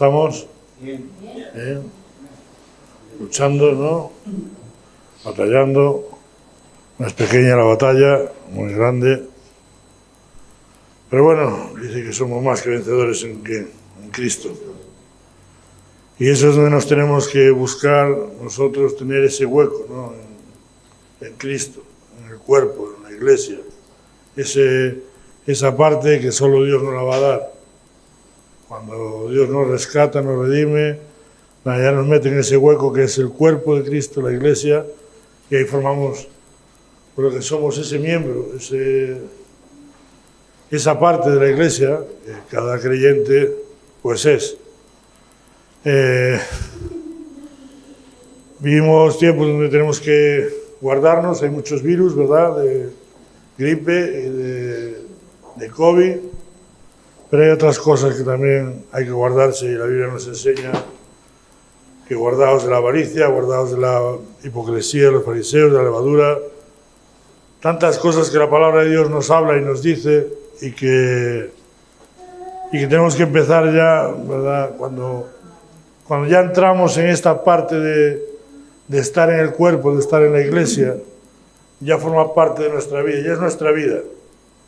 estamos? Bien. Luchando, ¿no? Batallando. No es pequeña la batalla, muy grande. Pero bueno, dice que somos más que vencedores en Cristo. Y eso es donde nos tenemos que buscar nosotros, tener ese hueco, ¿no? En Cristo, en el cuerpo, en la iglesia. Esa parte que solo Dios nos la va a dar. Cuando Dios nos rescata, nos redime, ya nos mete en ese hueco que es el cuerpo de Cristo, la iglesia, y ahí formamos, por lo que somos ese miembro, esa parte de la iglesia, que cada creyente pues es. Vivimos tiempos donde tenemos que guardarnos, hay muchos virus, ¿verdad?, de gripe y de COVID, pero hay otras cosas que también hay que guardarse, y la Biblia nos enseña que guardaos de la avaricia, guardaos de la hipocresía de los fariseos, de la levadura, tantas cosas que la palabra de Dios nos habla y nos dice, y que tenemos que empezar ya, ¿verdad?, cuando ya entramos en esta parte de estar en el cuerpo, de estar en la iglesia, ya forma parte de nuestra vida, ya es nuestra vida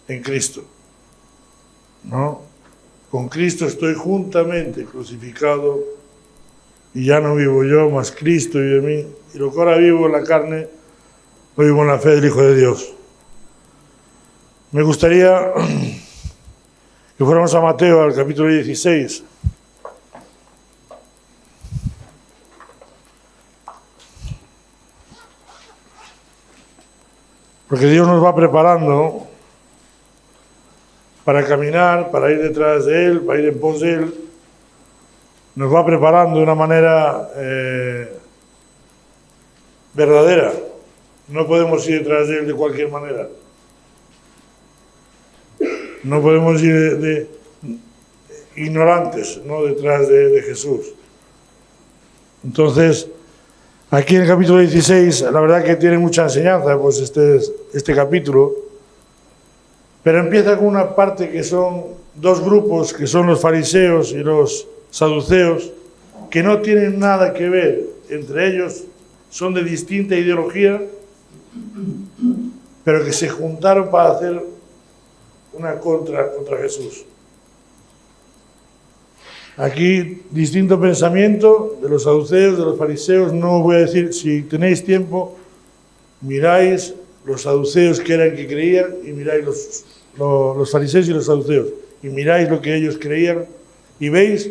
en Cristo, ¿no? Con Cristo estoy juntamente crucificado y ya no vivo yo, mas Cristo vive en mí. Y lo que ahora vivo en la carne, lo vivo en la fe del Hijo de Dios. Me gustaría que fuéramos a Mateo, al capítulo 16. Porque Dios nos va preparando para caminar, para ir detrás de Él, para ir en pos de Él. Nos va preparando de una manera verdadera. No podemos ir detrás de Él de cualquier manera. No podemos ir de ignorantes, ¿no?, detrás de Jesús. Entonces, aquí en el capítulo 16, la verdad que tiene mucha enseñanza, pues este capítulo. Pero empieza con una parte que son dos grupos, que son los fariseos y los saduceos, que no tienen nada que ver entre ellos, son de distinta ideología, pero que se juntaron para hacer una contra Jesús. Aquí, distinto pensamiento de los saduceos, de los fariseos. No voy a decir, si tenéis tiempo, miráis los saduceos que eran que creían, y miráis los fariseos y los saduceos, y miráis lo que ellos creían, y veis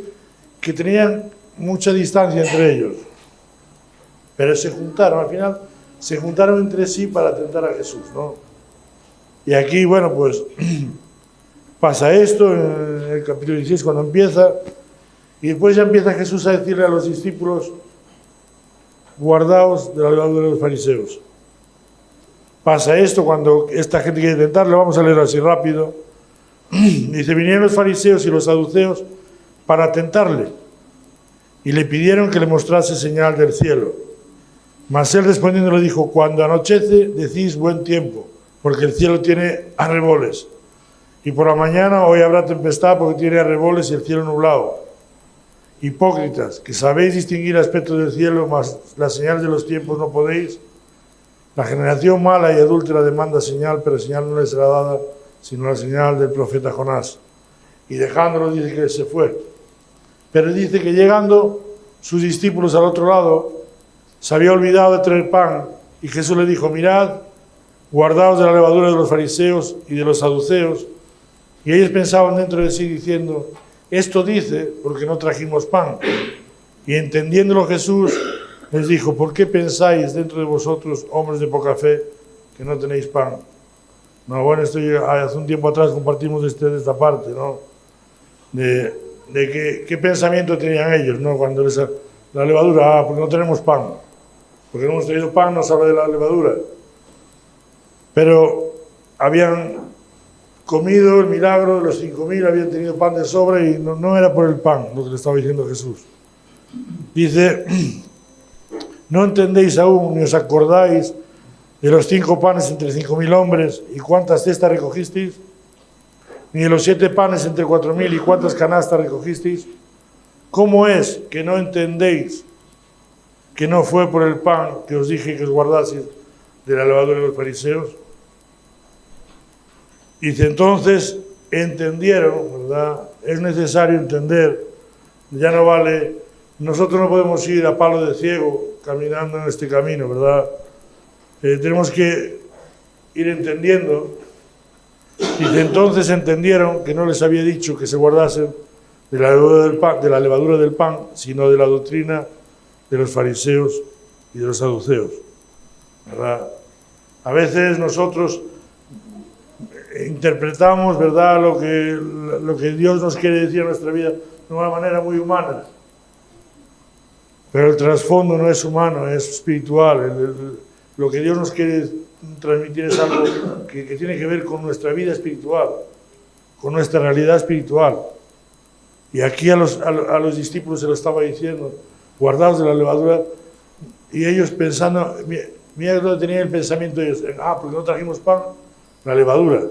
que tenían mucha distancia entre ellos, pero se juntaron, al final se juntaron entre sí para tentar a Jesús, ¿no? Y aquí, bueno, pues pasa esto en el capítulo 16 cuando empieza, y después ya empieza Jesús a decirle a los discípulos: guardaos de la levadura de los fariseos. Pasa esto cuando esta gente quiere tentarle, vamos a leer así rápido. Dice: vinieron los fariseos y los saduceos para tentarle, y le pidieron que le mostrase señal del cielo. Mas él respondiendo le dijo: cuando anochece decís buen tiempo, porque el cielo tiene arreboles. Y por la mañana hoy habrá tempestad, porque tiene arreboles y el cielo nublado. Hipócritas, que sabéis distinguir aspectos del cielo, mas las señales de los tiempos no podéis. La generación mala y adúltera demanda señal, pero señal no les será dada, sino la señal del profeta Jonás. Y dejándolo dice que se fue. Pero dice que llegando sus discípulos al otro lado, se había olvidado de traer pan, y Jesús le dijo: mirad, guardaos de la levadura de los fariseos y de los saduceos. Y ellos pensaban dentro de sí diciendo: esto dice porque no trajimos pan. Y entendiéndolo Jesús les dijo: ¿por qué pensáis dentro de vosotros, hombres de poca fe, que no tenéis pan? No, bueno, esto hace un tiempo atrás compartimos esta parte, ¿no? De qué pensamiento tenían ellos, ¿no? Cuando la levadura, porque no tenemos pan. Porque no hemos traído pan, nos habla de la levadura. Pero habían comido el milagro de los 5.000, habían tenido pan de sobra, y no era por el pan lo que le estaba diciendo Jesús. Dice: ¿no entendéis aún ni os acordáis de los 5 panes entre 5.000 hombres y cuántas cestas recogisteis? Ni de los 7 panes entre 4.000 y cuántas canastas recogisteis. ¿cómo es que no entendéis que no fue por el pan que os dije que os guardaseis de la levadura de los fariseos? Dice, entonces entendieron, ¿verdad? Es necesario entender, ya no vale, nosotros no podemos ir a palo de ciego caminando en este camino, ¿verdad? Tenemos que ir entendiendo. Dice, entonces entendieron que no les había dicho que se guardasen de la levadura del pan, sino de la doctrina de los fariseos y de los saduceos, ¿verdad? A veces nosotros interpretamos, ¿verdad?, lo que Dios nos quiere decir en nuestra vida de una manera muy humana, pero el trasfondo no es humano, es espiritual. Lo que Dios nos quiere transmitir es algo que tiene que ver con nuestra vida espiritual, con nuestra realidad espiritual. Y aquí a los discípulos se lo estaba diciendo, guardaos de la levadura, y ellos pensando, mira dónde tenían el pensamiento ellos, porque no trajimos pan, la levadura,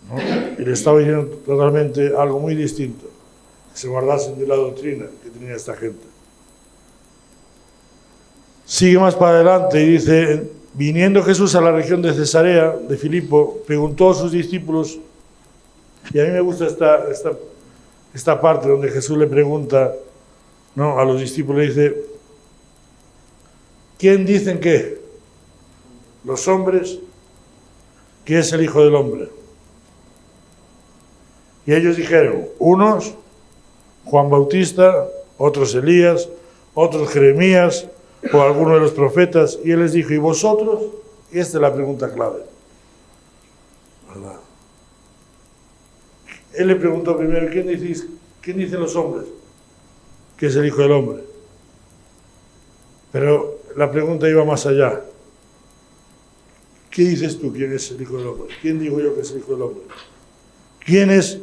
¿no? Y le estaba diciendo totalmente algo muy distinto, que se guardasen de la doctrina que tenía esta gente. Sigue más para adelante y dice, viniendo Jesús a la región de Cesarea, de Filipo, preguntó a sus discípulos, y a mí me gusta esta parte donde Jesús le pregunta, ¿no?, a los discípulos, le dice, ¿quién dicen que los hombres que es el Hijo del Hombre? Y ellos dijeron, unos Juan Bautista, otros Elías, otros Jeremías o alguno de los profetas. Y él les dijo, ¿y vosotros? Y esta es la pregunta clave, ¿verdad? Él le preguntó primero, ¿quién dicen los hombres que es el Hijo del Hombre? Pero la pregunta iba más allá. ¿Qué dices tú quién es el Hijo del Hombre? ¿Quién digo yo que es el Hijo del Hombre? ¿Quiénes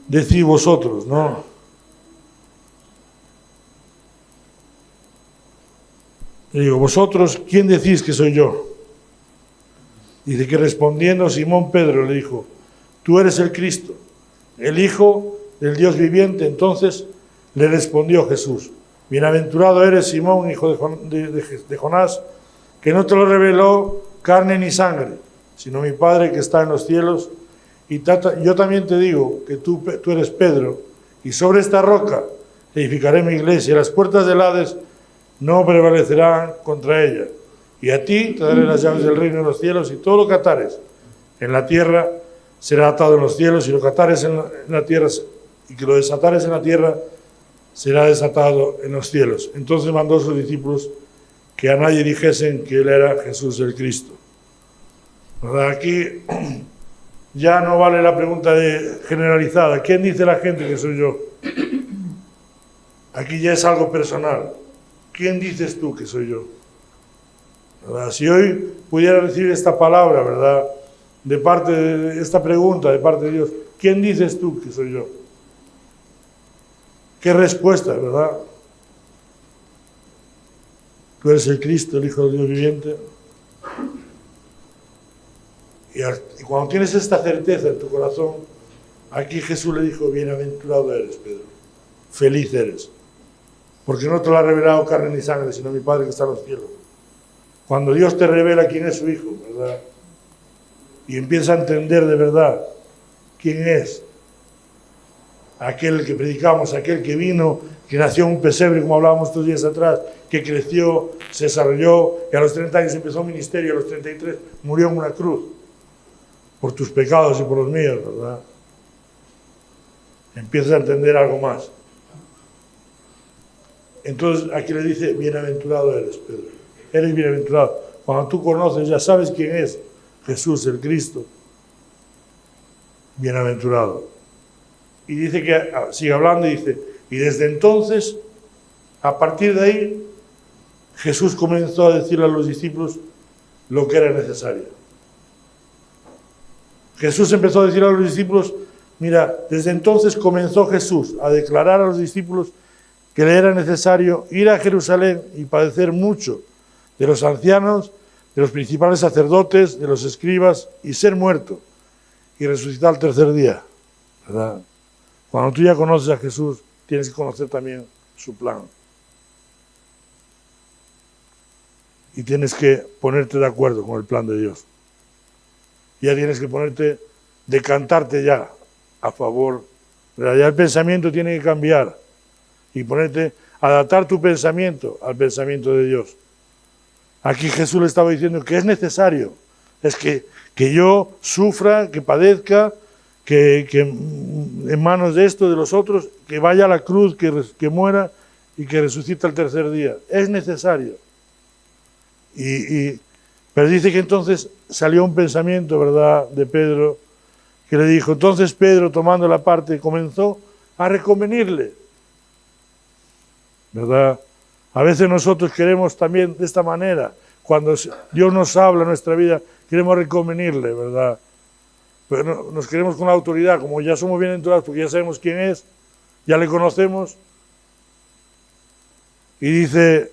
decís vosotros? No. Le digo, vosotros, ¿quién decís que soy yo? Dice que respondiendo Simón Pedro le dijo, tú eres el Cristo, el Hijo del Dios viviente. Entonces le respondió Jesús, bienaventurado eres Simón, hijo de Jonás, que no te lo reveló carne ni sangre, sino mi Padre que está en los cielos. Y yo también te digo que tú eres Pedro, y sobre esta roca edificaré mi iglesia, y las puertas del Hades no prevalecerán contra ella. Y a ti te daré las llaves del reino de los cielos, y todo lo que atares en la tierra será atado en los cielos, y lo que atares en la tierra, y que lo desatares en la tierra será desatado en los cielos. Entonces mandó a sus discípulos que a nadie dijesen que él era Jesús el Cristo. ¿Verdad? Aquí ya no vale la pregunta generalizada. ¿Quién dice la gente que soy yo? Aquí ya es algo personal. ¿Quién dices tú que soy yo? ¿Verdad? Si hoy pudiera recibir esta palabra, ¿verdad?, de parte de esta pregunta, de parte de Dios, ¿quién dices tú que soy yo? ¿Qué respuesta, verdad? Tú eres el Cristo, el Hijo del Dios viviente. Y cuando tienes esta certeza en tu corazón, aquí Jesús le dijo, bienaventurado eres, Pedro, feliz eres, porque no te lo ha revelado carne ni sangre, sino mi Padre que está en los cielos. Cuando Dios te revela quién es su Hijo, ¿verdad?, y empieza a entender de verdad quién es aquel que predicamos, aquel que vino, que nació en un pesebre, como hablábamos estos días atrás, que creció, se desarrolló, y a los 30 años empezó un ministerio, a los 33 murió en una cruz, por tus pecados y por los míos, ¿verdad? Empiezas a entender algo más. Entonces aquí le dice, bienaventurado eres, Pedro. Eres bienaventurado. Cuando tú conoces, ya sabes quién es Jesús, el Cristo. Bienaventurado. Y dice que, sigue hablando y dice, y desde entonces, a partir de ahí, Jesús comenzó a decirle a los discípulos lo que era necesario. Jesús empezó a decir a los discípulos, mira, desde entonces comenzó Jesús a declarar a los discípulos que le era necesario ir a Jerusalén y padecer mucho de los ancianos, de los principales sacerdotes, de los escribas, y ser muerto y resucitar al tercer día, ¿verdad? Cuando tú ya conoces a Jesús, tienes que conocer también su plan. Y tienes que ponerte de acuerdo con el plan de Dios. Ya tienes que decantarte ya a favor. Ya el pensamiento tiene que cambiar y adaptar tu pensamiento al pensamiento de Dios. Aquí Jesús le estaba diciendo que es necesario, es que yo sufra, que padezca, que en manos de esto, de los otros, que vaya a la cruz, que muera y que resucite al tercer día. Es necesario. Pero dice que entonces salió un pensamiento, ¿verdad?, de Pedro, que le dijo, entonces Pedro, tomando la parte, comenzó a reconvenirle, ¿verdad? A veces nosotros queremos también de esta manera, cuando Dios nos habla en nuestra vida, queremos reconvenirle, ¿verdad? Pero nos queremos con la autoridad, como ya somos bienaventurados, porque ya sabemos quién es, ya le conocemos. Y dice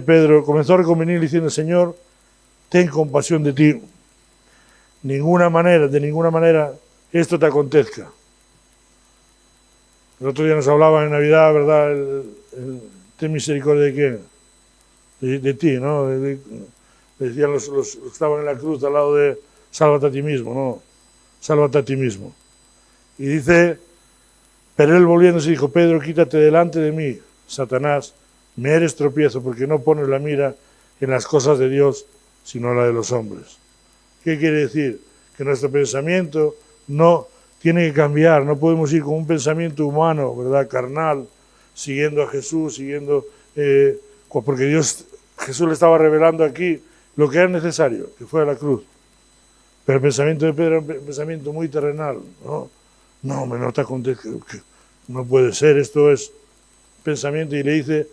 Pedro, comenzó a reconvenir diciendo, Señor, ten compasión de ti. De ninguna manera, esto te acontezca. El otro día nos hablaban en Navidad, ¿verdad? Ten misericordia de quién? De ti, ¿no? Decían los que estaban en la cruz al lado de sálvate a ti mismo, ¿no? Sálvate a ti mismo. Y dice, pero él volviéndose dijo, Pedro, quítate delante de mí, Satanás, me eres tropiezo porque no pones la mira en las cosas de Dios, sino la de los hombres. ¿Qué quiere decir? Que nuestro pensamiento no tiene que cambiar, no podemos ir con un pensamiento humano, ¿verdad?, carnal, siguiendo a Jesús, porque Jesús le estaba revelando aquí lo que era necesario, que fuera la cruz. Pero el pensamiento de Pedro era un pensamiento muy terrenal, ¿no? No te acontece, no puede ser, esto es pensamiento, y le dice,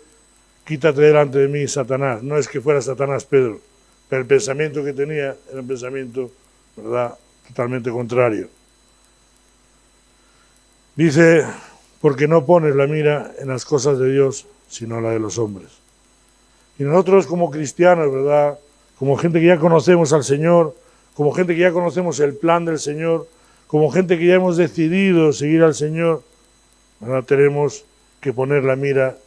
quítate delante de mí, Satanás. No es que fuera Satanás Pedro, pero el pensamiento que tenía era un pensamiento, ¿verdad?, totalmente contrario. Dice, porque no pones la mira en las cosas de Dios, sino la de los hombres. Y nosotros como cristianos, ¿verdad?, como gente que ya conocemos al Señor, como gente que ya conocemos el plan del Señor, como gente que ya hemos decidido seguir al Señor, ¿verdad?, tenemos que poner la mira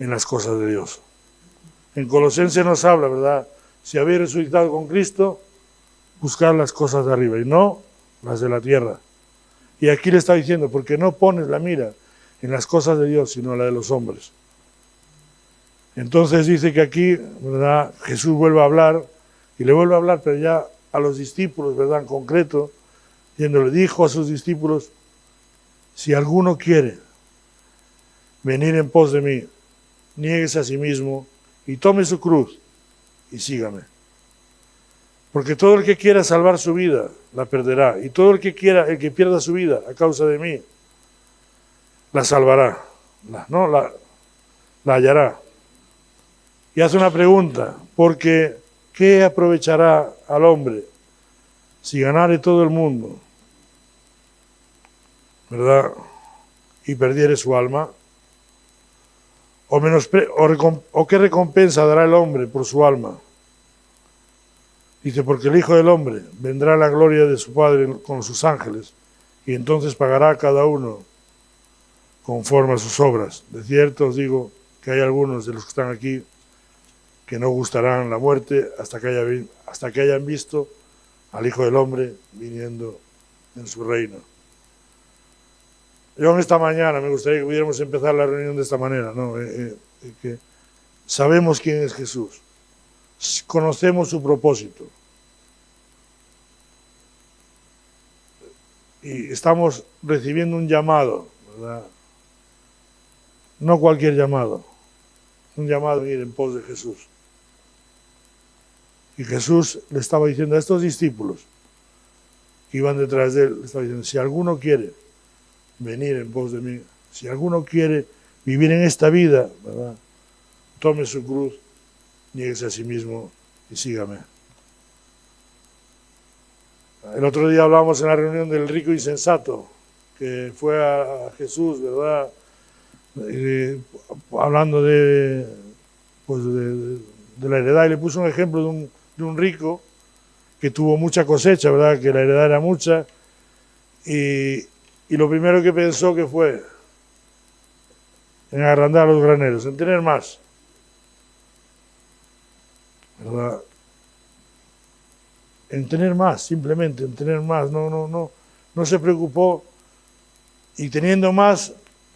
en las cosas de Dios. En Colosenses nos habla, ¿verdad?, si habéis resucitado con Cristo, buscar las cosas de arriba y no las de la tierra. Y aquí le está diciendo, porque no pones la mira en las cosas de Dios, sino la de los hombres. Entonces dice que aquí, ¿verdad?, Jesús vuelve a hablar, y le vuelve a hablar, pero ya a los discípulos, ¿verdad?, en concreto, le dijo a sus discípulos, si alguno quiere venir en pos de mí, niéguese a sí mismo y tome su cruz y sígame. Porque todo el que quiera salvar su vida, la perderá. Y todo el que pierda su vida a causa de mí, la salvará. La hallará. Y hace una pregunta, porque ¿qué aprovechará al hombre si ganare todo el mundo, ¿verdad?, y perdiere su alma? ¿O qué recompensa dará el hombre por su alma? Dice, porque el Hijo del Hombre vendrá a la gloria de su Padre con sus ángeles, y entonces pagará a cada uno conforme a sus obras. De cierto os digo que hay algunos de los que están aquí que no gustarán la muerte hasta que hayan visto al Hijo del Hombre viniendo en su reino. Yo en esta mañana me gustaría que pudiéramos empezar la reunión de esta manera, ¿no? Que sabemos quién es Jesús, conocemos su propósito y estamos recibiendo un llamado, ¿verdad? No cualquier llamado, un llamado a ir en pos de Jesús. Y Jesús le estaba diciendo a estos discípulos que iban detrás de él, le estaba diciendo, si alguno quiere venir en pos de mí, si alguno quiere vivir en esta vida, ¿verdad?, tome su cruz, niéguese a sí mismo y sígame. El otro día hablábamos en la reunión del rico insensato, que fue a Jesús, ¿verdad?, hablando de la heredad, y le puso un ejemplo de un rico que tuvo mucha cosecha, ¿verdad?, que la heredad era mucha, y lo primero que pensó que fue, en agrandar los graneros, en tener más, ¿verdad? En tener más, simplemente, en tener más. No se preocupó, y teniendo más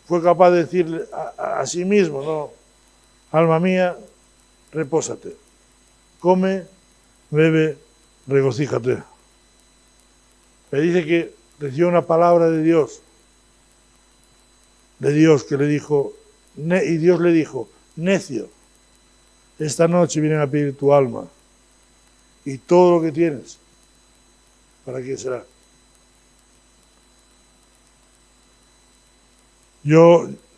fue capaz de decirle a sí mismo, no, alma mía, repósate, come, bebe, regocíjate. Le dice que recibió una palabra de Dios que le dijo, y Dios le dijo, necio, esta noche vienen a pedir tu alma y todo lo que tienes, ¿para quién será?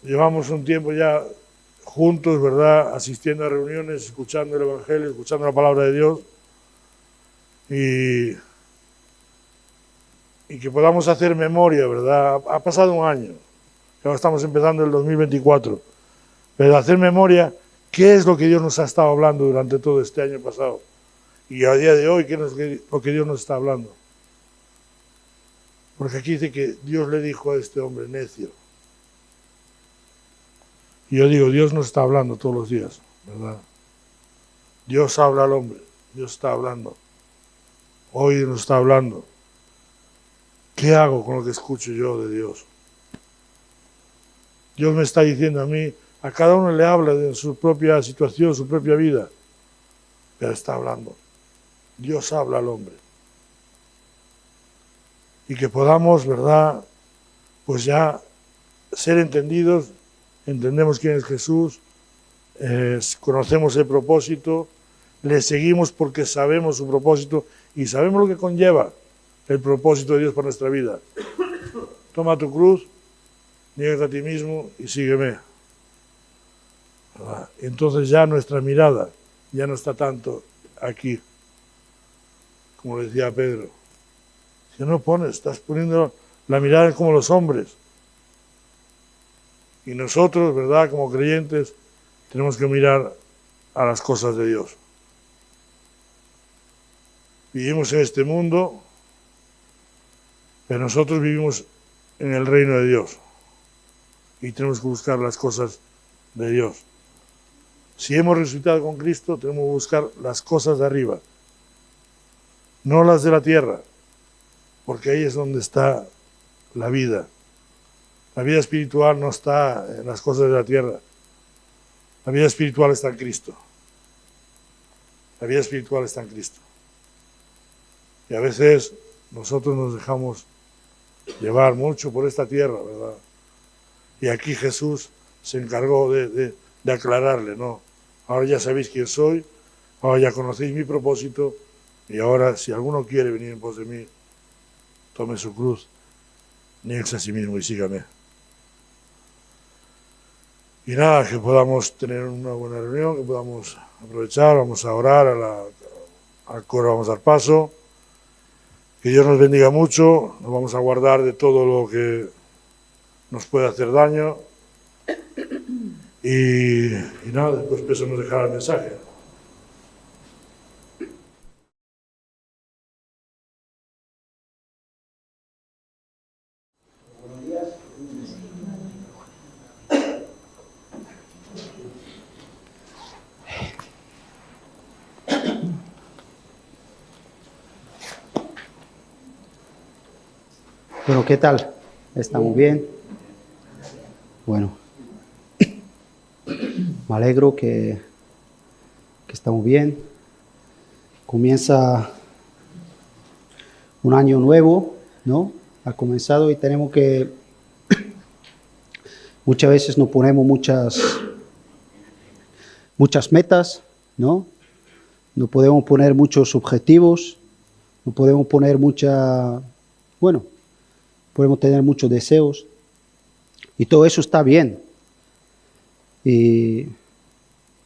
Llevamos un tiempo ya juntos, ¿verdad?, asistiendo a reuniones, escuchando el Evangelio, escuchando la palabra de Dios, y que podamos hacer memoria, ¿verdad? Ha pasado un año, ahora estamos empezando el 2024, pero hacer memoria, ¿qué es lo que Dios nos ha estado hablando durante todo este año pasado? Y a día de hoy, ¿qué es lo que Dios nos está hablando? Porque aquí dice que Dios le dijo a este hombre necio. Y yo digo, Dios nos está hablando todos los días, ¿verdad? Dios habla al hombre, Dios está hablando. Hoy nos está hablando. ¿Qué hago con lo que escucho yo de Dios? Dios me está diciendo a mí, a cada uno le habla de su propia situación, su propia vida, pero está hablando. Dios habla al hombre. Y que podamos, ¿verdad?, pues ya ser entendidos, entendemos quién es Jesús, conocemos el propósito, le seguimos porque sabemos su propósito y sabemos lo que conlleva el propósito de Dios para nuestra vida. Toma tu cruz, niégate a ti mismo y sígueme. Entonces ya nuestra mirada ya no está tanto aquí, como decía Pedro. Si no pones, estás poniendo la mirada como los hombres. Y nosotros, ¿verdad?, como creyentes, tenemos que mirar a las cosas de Dios. Vivimos en este mundo, pero nosotros vivimos en el reino de Dios. Y tenemos que buscar las cosas de Dios. Si hemos resucitado con Cristo, tenemos que buscar las cosas de arriba, no las de la tierra, porque ahí es donde está la vida. La vida espiritual no está en las cosas de la tierra. La vida espiritual está en Cristo. La vida espiritual está en Cristo. Y a veces nosotros nos dejamos llevar mucho por esta tierra, ¿verdad? Y aquí Jesús se encargó de aclararle, ¿no? Ahora ya sabéis quién soy, ahora ya conocéis mi propósito, y ahora si alguno quiere venir en pos de mí, tome su cruz, niéguese a sí mismo y sígame. Y nada, que podamos tener una buena reunión, que podamos aprovechar, vamos a orar, al coro vamos a dar paso. Que Dios nos bendiga mucho, nos vamos a guardar de todo lo que nos puede hacer daño. Y nada, después Peso nos dejará el mensaje. Bueno, ¿qué tal? ¿Estamos bien? Bueno, me alegro que estamos bien. Comienza un año nuevo, ¿no? Ha comenzado y tenemos que... Muchas veces nos ponemos muchas metas, ¿no? No podemos poner muchos objetivos, no podemos poner podemos tener muchos deseos y todo eso está bien y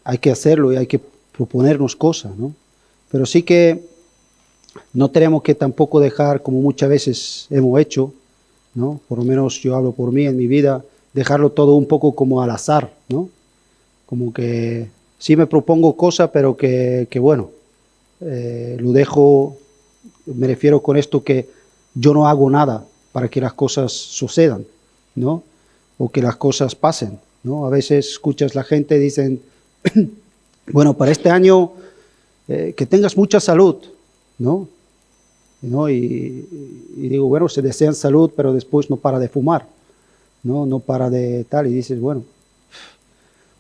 hay que hacerlo y hay que proponernos cosas, ¿no? Pero sí que no tenemos que tampoco dejar, como muchas veces hemos hecho, ¿no? Por lo menos yo hablo por mí en mi vida, dejarlo todo un poco como al azar, ¿no? Como que sí me propongo cosas, pero que lo dejo, me refiero con esto que yo no hago nada para que las cosas sucedan, ¿no? O que las cosas pasen. ¿no? A veces escuchas la gente, dicen, bueno, para este año que tengas mucha salud, ¿no? ¿No? Y digo, bueno, se desean salud, pero después no para de fumar, ¿no? No para de tal, y dices, bueno,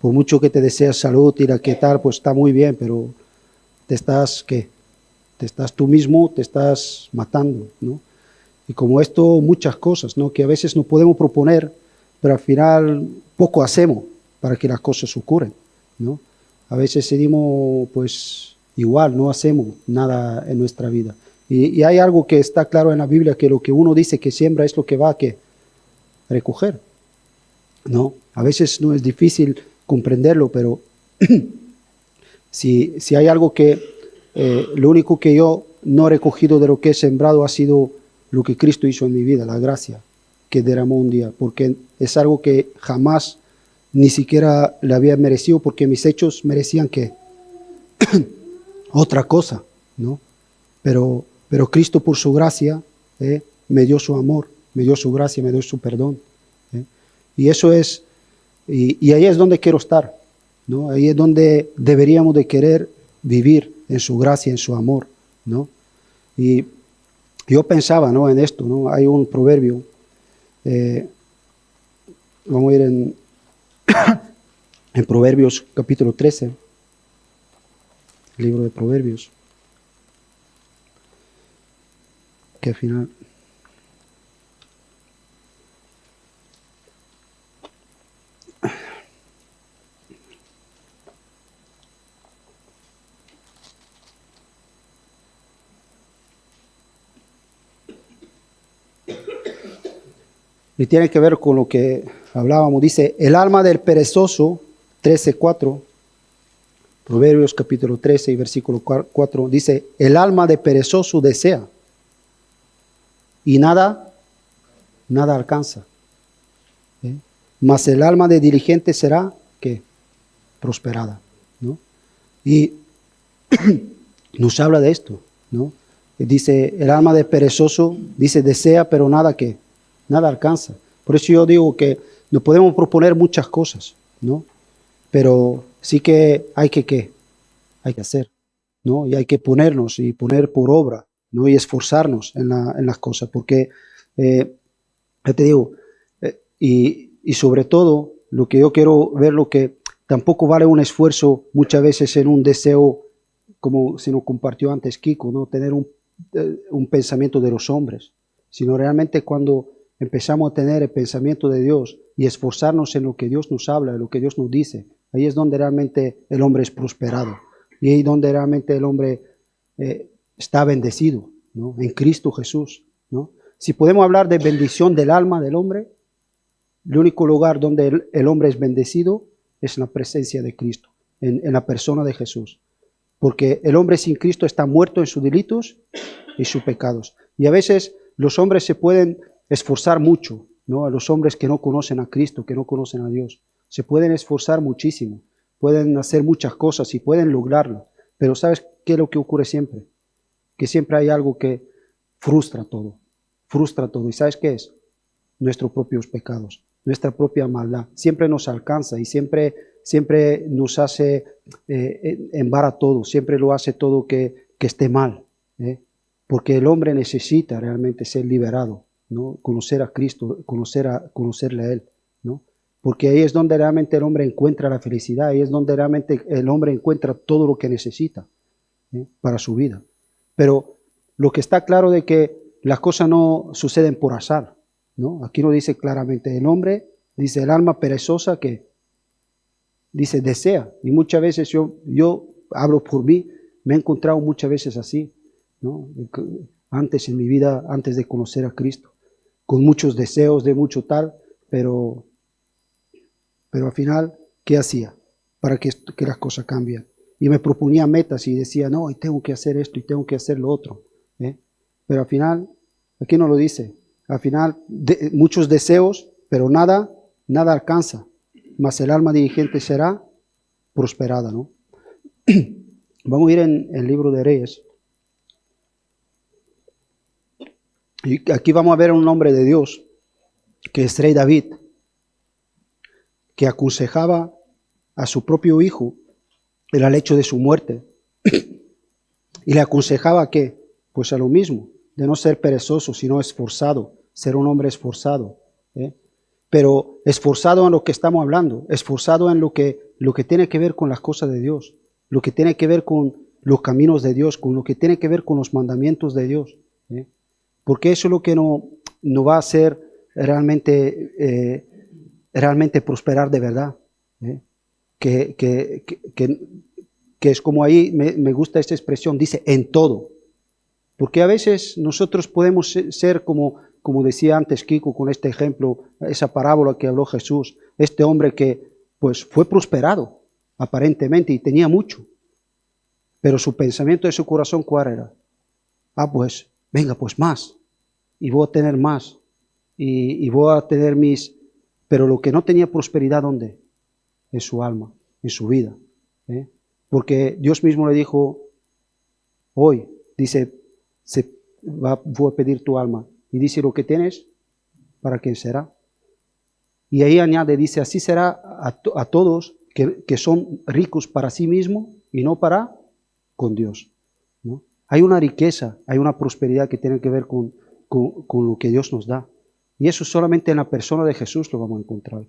por mucho que te deseas salud y la que tal, pues está muy bien, pero ¿qué? Te estás tú mismo, te estás matando, ¿no? Y como esto, muchas cosas, ¿no? Que a veces nos podemos proponer, pero al final poco hacemos para que las cosas ocurran, ¿no? A veces seguimos, pues, igual, no hacemos nada en nuestra vida. Y hay algo que está claro en la Biblia, que lo que uno dice que siembra es lo que va a recoger, ¿no? A veces no es difícil comprenderlo, pero si hay algo que, lo único que yo no he recogido de lo que he sembrado ha sido lo que Cristo hizo en mi vida, la gracia que derramó un día, porque es algo que jamás ni siquiera le había merecido, porque mis hechos merecían que otra cosa, ¿no? Pero Cristo por su gracia me dio su amor, me dio su gracia, me dio su perdón. Y eso es, y ahí es donde quiero estar, ¿no? Ahí es donde deberíamos de querer vivir en su gracia, en su amor, ¿no? Y yo pensaba, ¿no?, en esto, ¿no? Hay un proverbio, vamos a ir en Proverbios capítulo 13, libro de Proverbios, que al final... Y tiene que ver con lo que hablábamos. Dice, el alma del perezoso, 13:4, Proverbios capítulo 13 y versículo 4, dice, el alma de perezoso desea y nada alcanza. Mas el alma de diligente será, ¿qué? Prosperada, ¿no? Y nos habla de esto, ¿no? Dice, el alma de perezoso, dice, desea, pero nada, ¿qué? Nada alcanza. Por eso yo digo que nos podemos proponer muchas cosas, ¿no? Pero sí que hay que, ¿qué? Hay que hacer, ¿no? Y hay que ponernos y poner por obra, ¿no? Y esforzarnos en las cosas, porque, ya te digo, y sobre todo, lo que yo quiero ver, lo que tampoco vale un esfuerzo muchas veces en un deseo, como se nos compartió antes Kiko, ¿no? Tener un pensamiento de los hombres, sino realmente cuando empezamos a tener el pensamiento de Dios y esforzarnos en lo que Dios nos habla, en lo que Dios nos dice, ahí es donde realmente el hombre es prosperado. Y ahí es donde realmente el hombre está bendecido, ¿no? En Cristo Jesús, ¿no? Si podemos hablar de bendición del alma del hombre, el único lugar donde el hombre es bendecido es en la presencia de Cristo, en la persona de Jesús. Porque el hombre sin Cristo está muerto en sus delitos y sus pecados. Y a veces los hombres se pueden esforzar mucho, ¿no? A los hombres que no conocen a Cristo, que no conocen a Dios, se pueden esforzar muchísimo, pueden hacer muchas cosas y pueden lograrlo. Pero ¿sabes qué es lo que ocurre siempre? Que siempre hay algo que frustra todo. ¿Y sabes qué es? Nuestros propios pecados, nuestra propia maldad. Siempre nos alcanza y siempre nos hace embara todo, siempre lo hace todo que esté mal, porque el hombre necesita realmente ser liberado, ¿no? Conocer a Cristo, conocerle a Él, ¿no? Porque ahí es donde realmente el hombre encuentra la felicidad, ahí es donde realmente el hombre encuentra todo lo que necesita para su vida. Pero lo que está claro de que las cosas no suceden por azar, ¿no? Aquí nos dice claramente el hombre, dice el alma perezosa que dice desea, y muchas veces yo hablo por mí, me he encontrado muchas veces así, ¿no? Antes en mi vida, antes de conocer a Cristo, con muchos deseos de mucho tal, pero al final, ¿qué hacía para que las cosas cambien? Y me proponía metas y decía, no, y tengo que hacer esto y tengo que hacer lo otro, pero al final, aquí no lo dice, al final muchos deseos, pero nada alcanza, mas el alma diligente será prosperada, ¿no? Vamos a ir en el libro de Reyes. Y aquí vamos a ver un hombre de Dios, que es Rey David. que aconsejaba a su propio hijo era el hecho de su muerte. Y le aconsejaba que, pues a lo mismo, de no ser perezoso, sino esforzado, ser un hombre esforzado. Pero esforzado en lo que estamos hablando, esforzado en lo que tiene que ver con las cosas de Dios, lo que tiene que ver con los caminos de Dios, con lo que tiene que ver con los mandamientos de Dios. Porque eso es lo que no va a hacer realmente prosperar de verdad. Que es como ahí me gusta esta expresión, dice en todo. Porque a veces nosotros podemos ser como decía antes Kiko con este ejemplo, esa parábola que habló Jesús, este hombre que pues fue prosperado aparentemente y tenía mucho, pero su pensamiento de su corazón, ¿cuál era? Pues venga, pues más, y voy a tener más, y voy a tener mis... Pero lo que no tenía prosperidad, ¿dónde? En su alma, en su vida. Porque Dios mismo le dijo, hoy, dice, voy a pedir tu alma. Y dice, lo que tienes, ¿para quién será? Y ahí añade, dice, así será a todos que son ricos para sí mismos y no para con Dios. ¿No? Hay una riqueza, hay una prosperidad que tiene que ver con lo que Dios nos da. Y eso solamente en la persona de Jesús lo vamos a encontrar.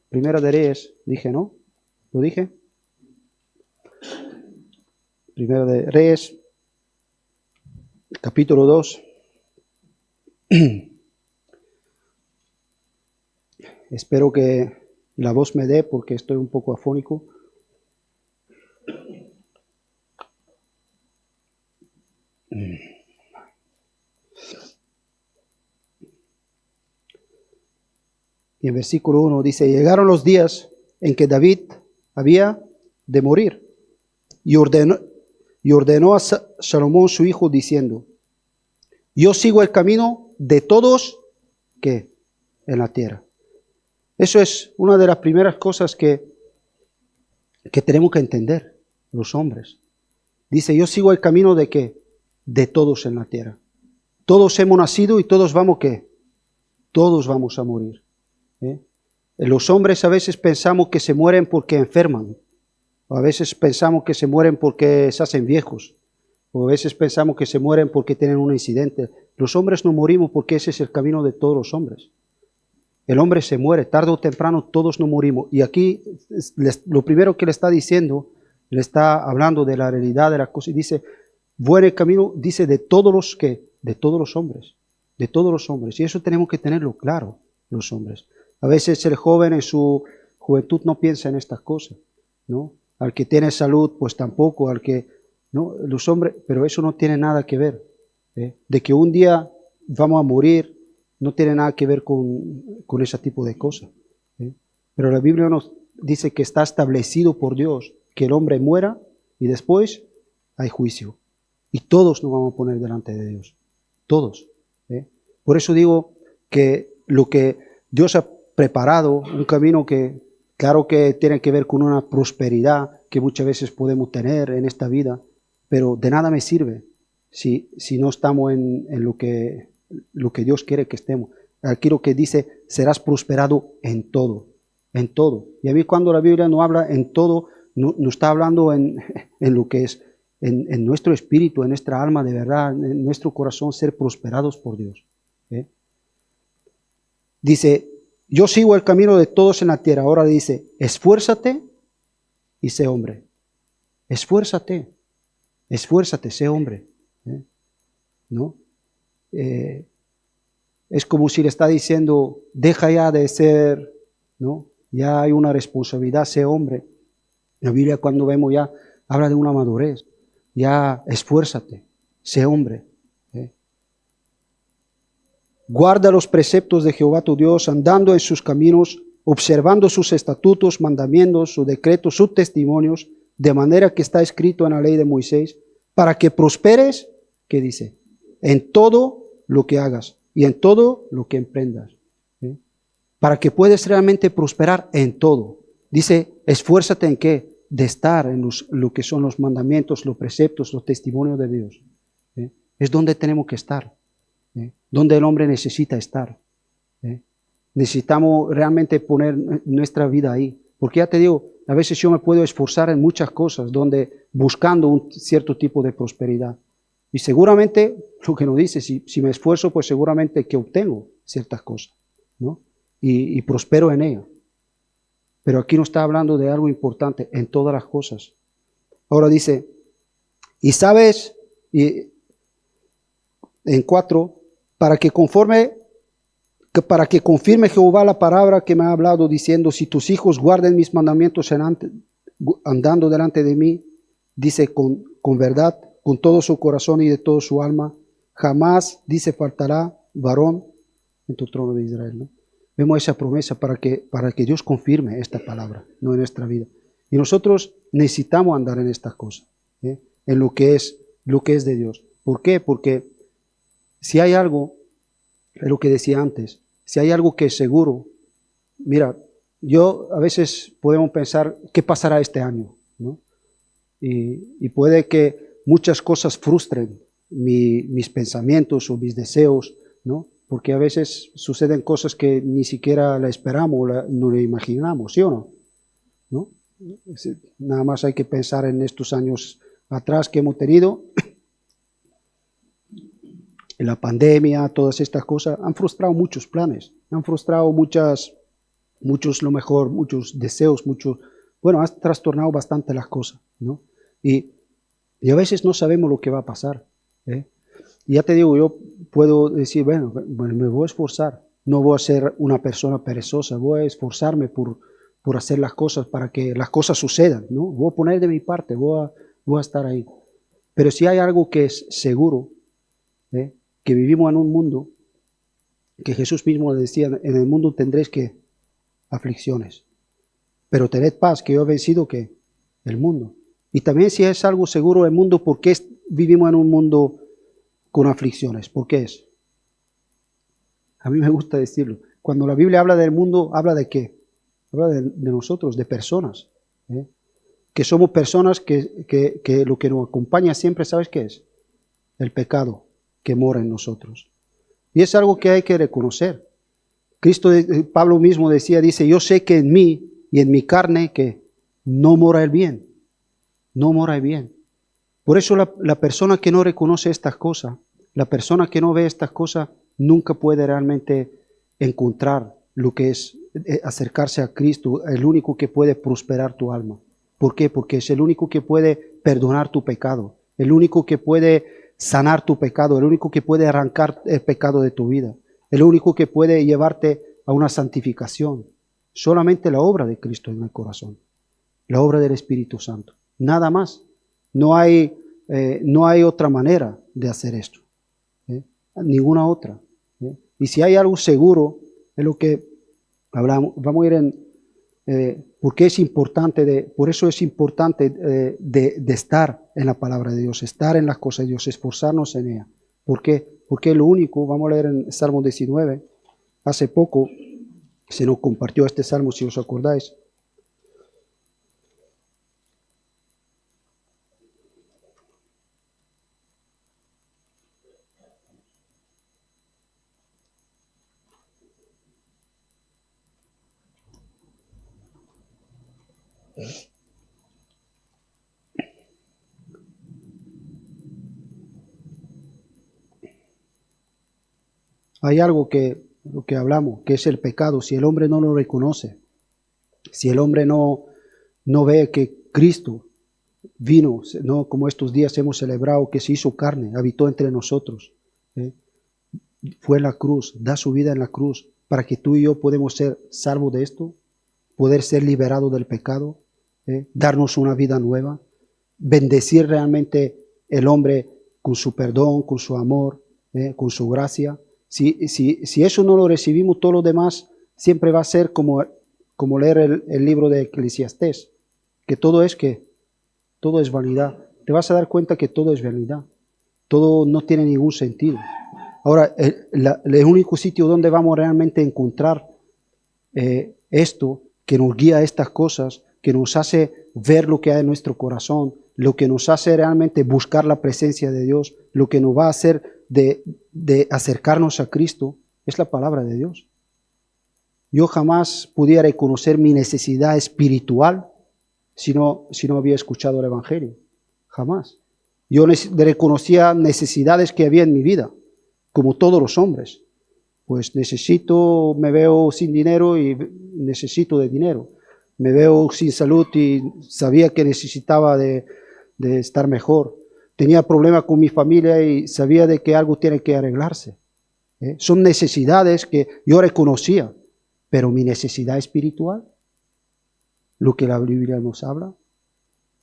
Primera de Reyes, dije, ¿no? ¿Lo dije? Primera de Reyes, capítulo 2. Espero que la voz me dé porque estoy un poco afónico. Y en versículo 1 dice, llegaron los días en que David había de morir y ordenó a Salomón su hijo diciendo, yo sigo el camino de todos que en la tierra. Eso es una de las primeras cosas que tenemos que entender los hombres. Dice, yo sigo el camino de qué? De todos en la tierra. Todos hemos nacido y todos vamos ¿qué? Todos vamos a morir. Los hombres a veces pensamos que se mueren porque enferman, o a veces pensamos que se mueren porque se hacen viejos, o a veces pensamos que se mueren porque tienen un incidente. Los hombres no morimos porque ese es el camino de todos los hombres. El hombre se muere, tarde o temprano todos nos morimos. Y aquí lo primero que le está diciendo, le está hablando de la realidad de las cosas, y dice, buen el camino, dice de todos los que, de todos los hombres, de todos los hombres. Y eso tenemos que tenerlo claro, los hombres. A veces el joven en su juventud no piensa en estas cosas, ¿no? Al que tiene salud, pues tampoco, al que, ¿no? Los hombres, pero eso no tiene nada que ver. De que un día vamos a morir, no tiene nada que ver con ese tipo de cosas. Pero la Biblia nos dice que está establecido por Dios que el hombre muera y después hay juicio. Y todos nos vamos a poner delante de Dios. Todos. Por eso digo que lo que Dios ha preparado, un camino que claro que tiene que ver con una prosperidad que muchas veces podemos tener en esta vida, pero de nada me sirve si no estamos en lo que Dios quiere que estemos. Aquí lo que dice, serás prosperado en todo, en todo. Y a mí cuando la Biblia no habla en todo, no está hablando en lo que es en nuestro espíritu, en nuestra alma de verdad, en nuestro corazón, ser prosperados por Dios. Dice, yo sigo el camino de todos en la tierra. Ahora dice, esfuérzate y sé hombre. Esfuérzate, sé hombre. ¿No? Es como si le está diciendo, deja ya de ser, ¿no? Ya hay una responsabilidad, sé hombre. La Biblia cuando vemos ya, habla de una madurez. Ya esfuérzate, sé hombre. Guarda los preceptos de Jehová tu Dios, andando en sus caminos, observando sus estatutos, mandamientos, sus decretos, sus testimonios, de manera que está escrito en la ley de Moisés, para que prosperes, ¿qué dice? En todo lo que hagas y en todo lo que emprendas. Para que puedas realmente prosperar en todo. Dice, esfuérzate en qué? De estar en lo que son los mandamientos, los preceptos, los testimonios de Dios. Es donde tenemos que estar. Donde el hombre necesita estar. Necesitamos realmente poner nuestra vida ahí. Porque ya te digo, a veces yo me puedo esforzar en muchas cosas, buscando un cierto tipo de prosperidad. Y seguramente, lo que nos dice, si me esfuerzo, pues seguramente que obtengo ciertas cosas, ¿no? Y prospero en ellas. Pero aquí nos está hablando de algo importante en todas las cosas. Ahora dice, y sabes, en 4, para que confirme Jehová la palabra que me ha hablado, diciendo, si tus hijos guarden mis mandamientos andando delante de mí, dice con verdad, con todo su corazón y de todo su alma, jamás, dice, faltará varón en tu trono de Israel, ¿no? Vemos esa promesa para que Dios confirme esta palabra, ¿no?, en nuestra vida. Y nosotros necesitamos andar en estas cosas, en lo que es de Dios. ¿Por qué? Porque si hay algo, es lo que decía antes, si hay algo que es seguro, mira, a veces podemos pensar, ¿qué pasará este año?, ¿no? Y puede que muchas cosas frustren mis pensamientos o mis deseos, ¿no? Porque a veces suceden cosas que ni siquiera la esperamos, no la imaginamos, ¿sí o no? ¿No? Nada más hay que pensar en estos años atrás que hemos tenido. En la pandemia, todas estas cosas han frustrado muchos planes, han frustrado muchos deseos, ha trastornado bastante las cosas, ¿no? Y a veces no sabemos lo que va a pasar, ¿eh? Y ya te digo, yo puedo decir, bueno, me voy a esforzar, no voy a ser una persona perezosa, voy a esforzarme por hacer las cosas para que las cosas sucedan, ¿no? Voy a poner de mi parte, voy a estar ahí. Pero si hay algo que es seguro, que vivimos en un mundo, que Jesús mismo decía, en el mundo tendréis que aflicciones, pero tened paz, que yo he vencido que el mundo. Y también si es algo seguro el mundo, ¿por qué vivimos en un mundo con aflicciones? ¿Por qué es? A mí me gusta decirlo. Cuando la Biblia habla del mundo, ¿habla de qué? Habla de nosotros, de personas, que somos personas que lo que nos acompaña siempre, ¿sabes qué es? El pecado que mora en nosotros. Y es algo que hay que reconocer. Pablo mismo dice, yo sé que en mí y en mi carne que no mora el bien. No mora el bien. Por eso la persona que no reconoce estas cosas, la persona que no ve estas cosas, nunca puede realmente encontrar lo que es acercarse a Cristo, el único que puede prosperar tu alma. ¿Por qué? Porque es el único que puede perdonar tu pecado, el único que puede sanar tu pecado, el único que puede arrancar el pecado de tu vida, el único que puede llevarte a una santificación. Solamente la obra de Cristo en el corazón, la obra del Espíritu Santo. Nada más. No hay otra manera de hacer esto. Ninguna otra. Y si hay algo seguro, es lo que hablamos. Vamos a ir porque es importante, por eso es importante de estar en la palabra de Dios, estar en las cosas de Dios, esforzarnos en ella. ¿Por qué? Porque lo único, vamos a leer en Salmo 19, hace poco se nos compartió este salmo, si os acordáis. Hay algo lo que hablamos, que es el pecado. Si el hombre no lo reconoce, si el hombre no ve que Cristo vino, no como estos días hemos celebrado, que se hizo carne, habitó entre nosotros, fue en la cruz, da su vida en la cruz, para que tú y yo podamos ser salvos de esto, poder ser liberados del pecado, darnos una vida nueva, bendecir realmente el hombre con su perdón, con su amor, con su gracia. Si eso no lo recibimos, todo lo demás siempre va a ser como leer el libro de Eclesiastés, que todo es vanidad. Te vas a dar cuenta que todo es vanidad. Todo no tiene ningún sentido. Ahora, el único sitio donde vamos realmente a encontrar esto, que nos guía a estas cosas, que nos hace ver lo que hay en nuestro corazón, lo que nos hace realmente buscar la presencia de Dios, lo que nos va a hacer de acercarnos a Cristo, es la palabra de Dios. Yo jamás pudiera reconocer mi necesidad espiritual si no había escuchado el Evangelio. Jamás. Yo reconocía necesidades que había en mi vida, como todos los hombres. Pues me veo sin dinero y necesito de dinero. Me veo sin salud y sabía que necesitaba de estar mejor. Tenía problemas con mi familia y sabía de que algo tiene que arreglarse. Son necesidades que yo reconocía, pero mi necesidad espiritual, lo que la Biblia nos habla,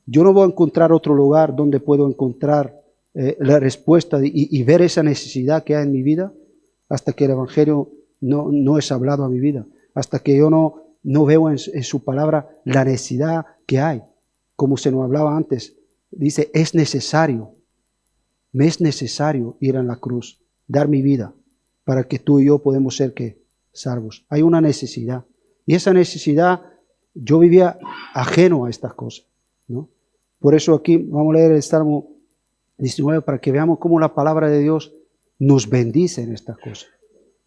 yo no voy a encontrar otro lugar donde puedo encontrar la respuesta y ver esa necesidad que hay en mi vida hasta que el Evangelio no es hablado a mi vida, hasta que yo no veo en su palabra la necesidad que hay. Como se nos hablaba antes, dice, me es necesario ir a la cruz, dar mi vida, para que tú y yo podamos ser salvos. Hay una necesidad. Y esa necesidad, yo vivía ajeno a estas cosas, ¿no? Por eso aquí vamos a leer el Salmo 19 para que veamos cómo la palabra de Dios nos bendice en estas cosas,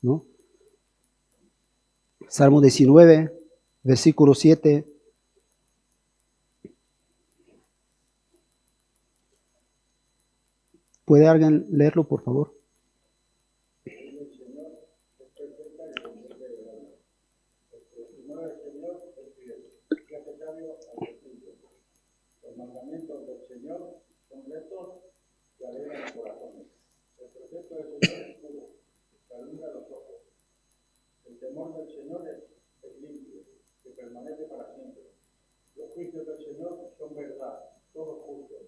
¿no? Salmo 19, versículo 7. ¿Puede alguien leerlo, por favor? Los mandamientos del Señor son rectos y alegran el corazón. El precepto del Señor es puro, que alumbra los ojos. El temor del Señor es limpio, que permanece para siempre. Los juicios del Señor son verdad, todos justos.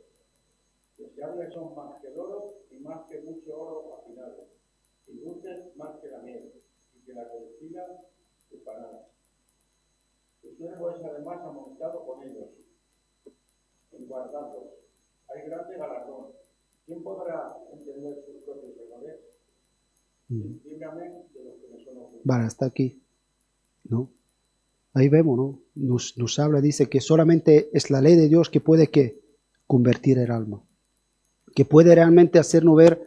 Deseables son más que el oro y más que mucho oro afinado, y dulces más que la miel, y que la que destila sus panadas. Tu siervo es además amonestado con ellos, en guardarlos. Hay grande galardón. ¿Quién podrá entender sus propios errores? Líbrame de los que me son ocultos. Vale, hasta aquí, ¿no? Ahí vemos, ¿no? Nos habla, dice que solamente es la ley de Dios que puede convertir el alma, que puede realmente hacernos ver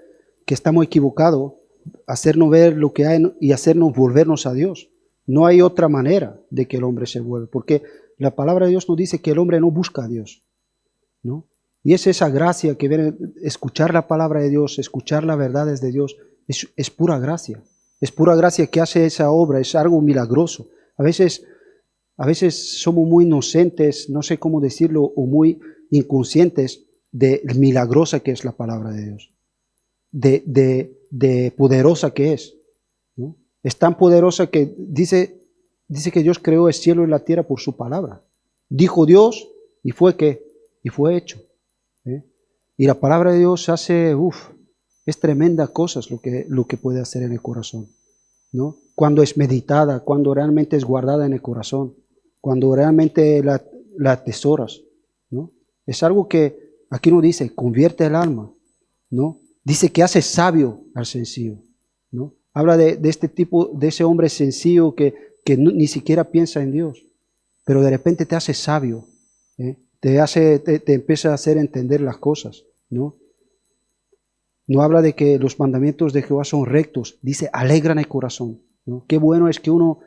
que estamos equivocados, hacernos ver lo que hay y hacernos volvernos a Dios. No hay otra manera de que el hombre se vuelva, porque la palabra de Dios nos dice que el hombre no busca a Dios, ¿no? Y es esa gracia que viene, escuchar la palabra de Dios, escuchar las verdades de Dios, es pura gracia. Es pura gracia que hace esa obra, es algo milagroso. A veces somos muy inocentes, no sé cómo decirlo, o muy inconscientes de milagrosa que es la palabra de Dios, de poderosa que es, ¿no? Es tan poderosa que dice que Dios creó el cielo y la tierra por su palabra. Dijo Dios y fue hecho. Y la palabra de Dios hace, es tremenda cosas lo que puede hacer en el corazón, ¿no? Cuando es meditada, cuando realmente es guardada en el corazón, cuando realmente la atesoras, ¿no? Es algo que aquí nos dice, convierte el alma, ¿no? Dice que hace sabio al sencillo, ¿no? Habla de este tipo, de ese hombre sencillo que ni siquiera piensa en Dios, pero de repente te hace sabio, te empieza a hacer entender las cosas, ¿no? No habla de que los mandamientos de Jehová son rectos, dice alegran el corazón, ¿no? Qué bueno es que uno,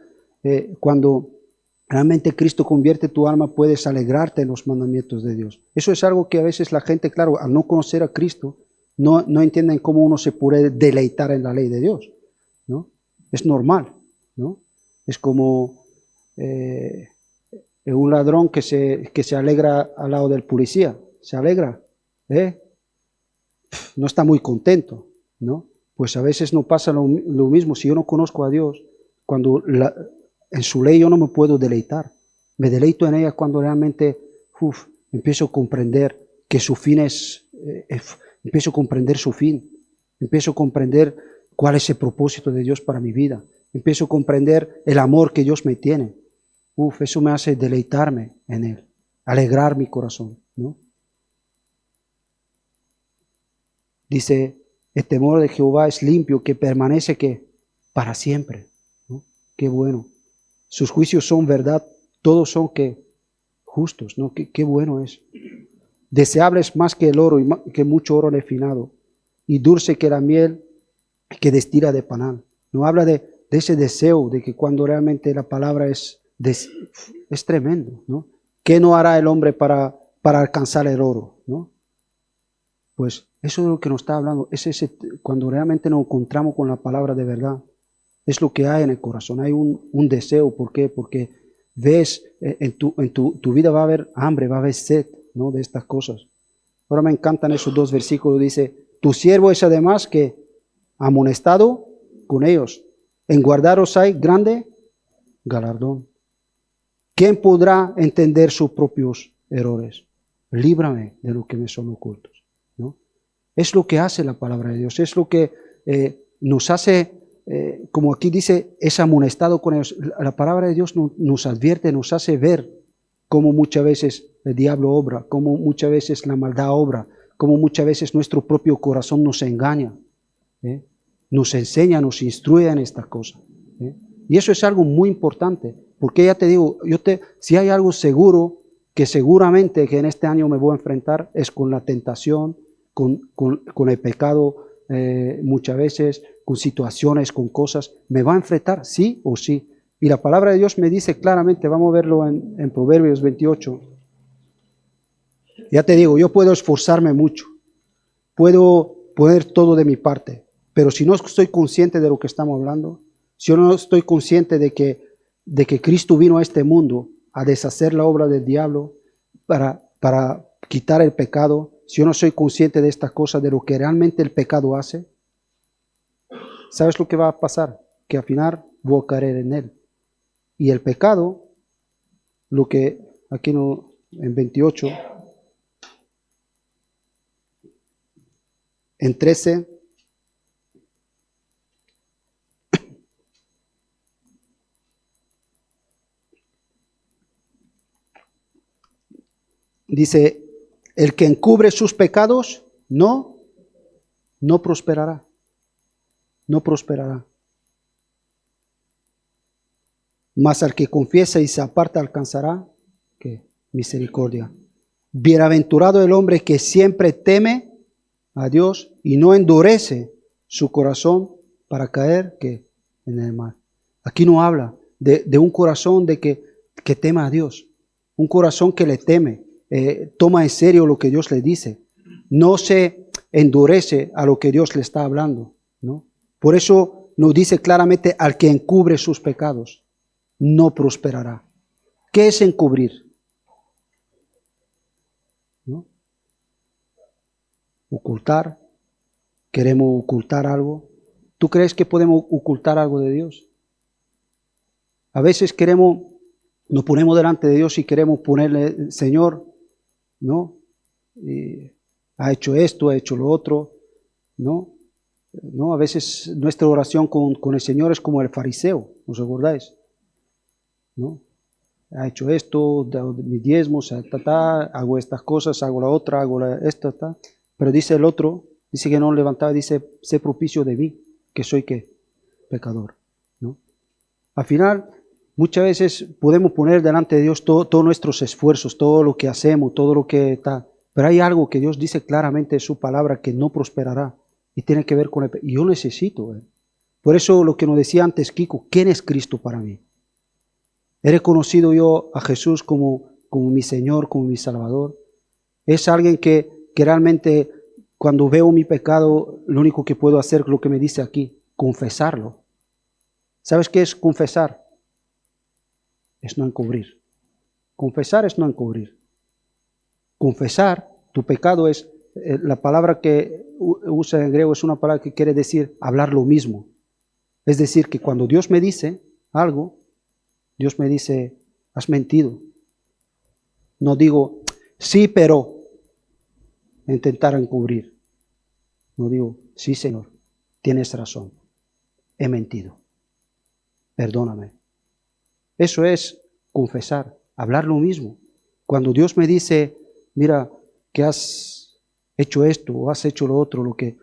cuando realmente Cristo convierte tu alma, puedes alegrarte en los mandamientos de Dios. Eso es algo que a veces la gente, claro, al no conocer a Cristo, no entienden cómo uno se puede deleitar en la ley de Dios, ¿no? Es normal, ¿no? Es como un ladrón que se alegra al lado del policía, se alegra, no está muy contento, ¿no? Pues a veces no pasa lo mismo. Si yo no conozco a Dios, cuando en su ley yo no me puedo deleitar. Me deleito en ella cuando realmente empiezo a comprender que su fin empiezo a comprender su fin, empiezo a comprender cuál es el propósito de Dios para mi vida, empiezo a comprender el amor que Dios me tiene. Eso me hace deleitarme en Él, alegrar mi corazón, ¿no? Dice, el temor de Jehová es limpio, que permanece para siempre, ¿no? Qué bueno. Sus juicios son verdad, todos son justos, ¿no? Qué bueno es. Deseables más que el oro y que mucho oro refinado, y dulce que la miel que destila de panal. No habla de de ese deseo de que cuando realmente la palabra es tremendo, ¿no? ¿Qué no hará el hombre para alcanzar el oro, ¿no? Pues eso es lo que nos está hablando, es ese, cuando realmente nos encontramos con la palabra de verdad, es lo que hay en el corazón, hay un deseo. ¿Por qué? Porque ves, en tu vida va a haber hambre, va a haber sed, ¿no? De estas cosas. Ahora me encantan esos dos versículos, dice, tu siervo es además que amonestado con ellos, en guardaros hay grande galardón. ¿Quién podrá entender sus propios errores? Líbrame de lo que me son ocultos, ¿no? Es lo que hace la palabra de Dios, es lo que nos hace, como aquí dice, es amonestado con ellos. La palabra de Dios nos advierte, nos hace ver cómo muchas veces el diablo obra, cómo muchas veces la maldad obra, cómo muchas veces nuestro propio corazón nos engaña, nos enseña, nos instruye en estas cosas. Y eso es algo muy importante, porque ya te digo, si hay algo seguro, que seguramente que en este año me voy a enfrentar, es con la tentación, con el pecado, muchas veces, con situaciones, con cosas, me va a enfrentar sí o sí. Y la palabra de Dios me dice claramente, vamos a verlo en Proverbios 28. Ya te digo, yo puedo esforzarme mucho, puedo poner todo de mi parte, pero si no estoy consciente de lo que estamos hablando, si yo no estoy consciente de que Cristo vino a este mundo a deshacer la obra del diablo para quitar el pecado, si yo no soy consciente de estas cosas, de lo que realmente el pecado hace, ¿sabes lo que va a pasar? Que al final voy a caer en él. Y el pecado, lo que aquí en 28, en 13, dice, el que encubre sus pecados no prosperará. No prosperará. Mas al que confiesa y se aparta alcanzará ¿qué? Misericordia. Bienaventurado el hombre que siempre teme a Dios y no endurece su corazón para caer ¿qué? En el mal. Aquí no habla de un corazón de que tema a Dios, un corazón que le teme, toma en serio lo que Dios le dice, no se endurece a lo que Dios le está hablando, ¿no? Por eso nos dice claramente, al que encubre sus pecados, no prosperará. ¿Qué es encubrir? ¿No? Ocultar. ¿Queremos ocultar algo? ¿Tú crees que podemos ocultar algo de Dios? A veces nos ponemos delante de Dios y queremos ponerle, Señor, ¿no? Ha hecho esto, ha hecho lo otro, ¿no? ¿No? A veces nuestra oración con el Señor es como el fariseo, ¿os acordáis? ¿No? Ha hecho esto, mis diezmos, hago estas cosas, hago la otra, esto, pero dice el otro, dice que no levantaba, dice, sé propicio de mí, que soy ¿qué? Pecador, ¿no? Al final, muchas veces podemos poner delante de Dios todos nuestros esfuerzos, todo lo que hacemos, todo lo que está, pero hay algo que Dios dice claramente en su palabra que no prosperará. Y tiene que ver con y yo necesito. Por eso lo que nos decía antes Kiko, ¿quién es Cristo para mí? He reconocido yo a Jesús como mi Señor, como mi Salvador. Es alguien que realmente cuando veo mi pecado, lo único que puedo hacer, lo que me dice aquí, confesarlo. ¿Sabes qué es confesar? Es no encubrir. Confesar es no encubrir. Confesar tu pecado es, la palabra que usa en griego es una palabra que quiere decir hablar lo mismo. Es decir, que cuando Dios me dice algo, Dios me dice, has mentido. No digo, sí, pero intentar encubrir. No digo, sí, Señor, tienes razón, he mentido. Perdóname. Eso es confesar, hablar lo mismo. Cuando Dios me dice, mira, que has hecho esto o has hecho lo otro, lo que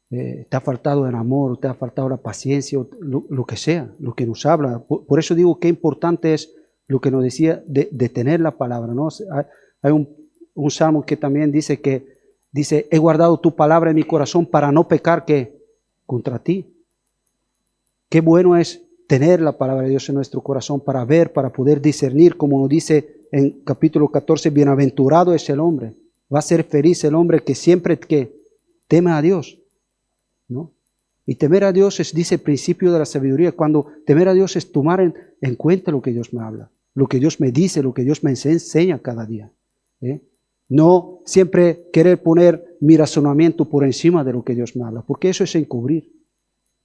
te ha faltado el amor, te ha faltado la paciencia, lo que sea, lo que nos habla. Por eso digo que importante es lo que nos decía de tener la palabra, ¿no? Hay un salmo que también dice he guardado tu palabra en mi corazón para no pecar ¿qué? Contra ti. qué bueno es tener la palabra de Dios en nuestro corazón para ver, para poder discernir, como nos dice en capítulo 14, bienaventurado es el hombre. Va a ser feliz el hombre que siempre teme a Dios, ¿no? Y temer a Dios es, dice, el principio de la sabiduría. Cuando temer a Dios es tomar en cuenta lo que Dios me habla, lo que Dios me dice, lo que Dios me enseña cada día. No siempre querer poner mi razonamiento por encima de lo que Dios me habla, porque eso es encubrir.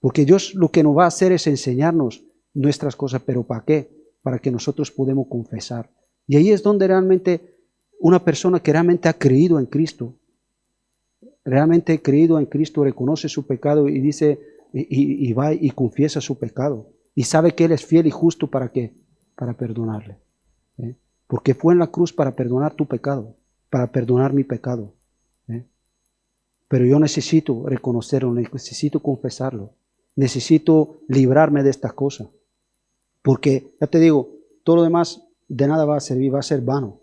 Porque Dios lo que nos va a hacer es enseñarnos nuestras cosas, pero ¿para qué? Para que nosotros podamos confesar. Y ahí es donde realmente una persona que realmente ha creído en Cristo, reconoce su pecado y dice, y va y confiesa su pecado. Y sabe que Él es fiel y justo para ¿qué? Para perdonarle. Porque fue en la cruz para perdonar tu pecado, para perdonar mi pecado. Pero yo necesito reconocerlo, necesito confesarlo. Necesito librarme de estas cosas. Porque, ya te digo, todo lo demás de nada va a servir, va a ser vano.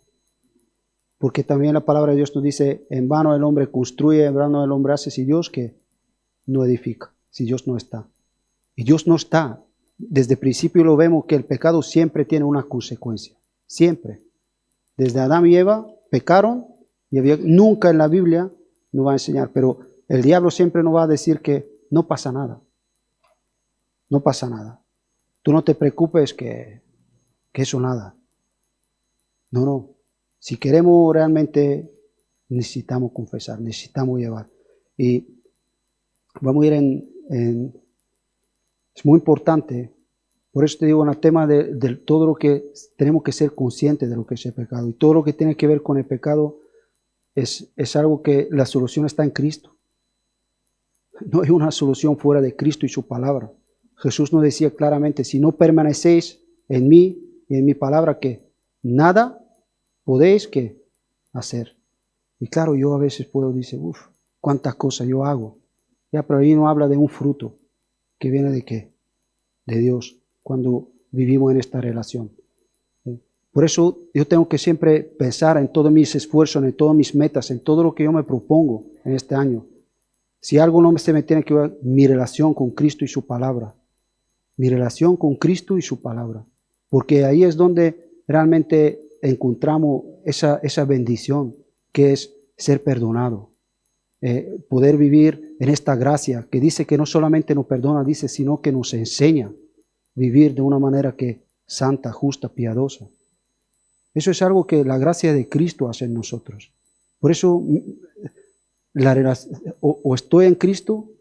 Porque también la palabra de Dios nos dice, en vano el hombre construye, en vano el hombre hace, si Dios que no edifica, si Dios no está. Y Dios no está. Desde el principio lo vemos que el pecado siempre tiene una consecuencia. Siempre. Desde Adán y Eva pecaron y nunca en la Biblia nos va a enseñar, pero el diablo siempre nos va a decir que no pasa nada. No pasa nada. Tú no te preocupes que eso nada. No. Si queremos realmente, necesitamos confesar, necesitamos llevar. Y vamos a ir es muy importante, por eso te digo, en el tema de todo lo que tenemos que ser conscientes de lo que es el pecado. Y todo lo que tiene que ver con el pecado es algo que la solución está en Cristo. No hay una solución fuera de Cristo y su palabra. Jesús nos decía claramente, si no permanecéis en mí y en mi palabra, que nada podéis hacer. Y claro, yo a veces puedo decir, cuántas cosas yo hago. Ya, pero ahí no habla de un fruto que viene de ¿qué? De Dios, cuando vivimos en esta relación. Por eso yo tengo que siempre pensar en todos mis esfuerzos, en todas mis metas, en todo lo que yo me propongo en este año. Si algo no se me tiene que ver, mi relación con Cristo y su palabra. Mi relación con Cristo y su palabra. Porque ahí es donde realmente encontramos esa bendición que es ser perdonado. Poder vivir en esta gracia que dice que no solamente nos perdona, dice, sino que nos enseña a vivir de una manera que santa, justa, piadosa. Eso es algo que la gracia de Cristo hace en nosotros. Por eso o estoy en Cristo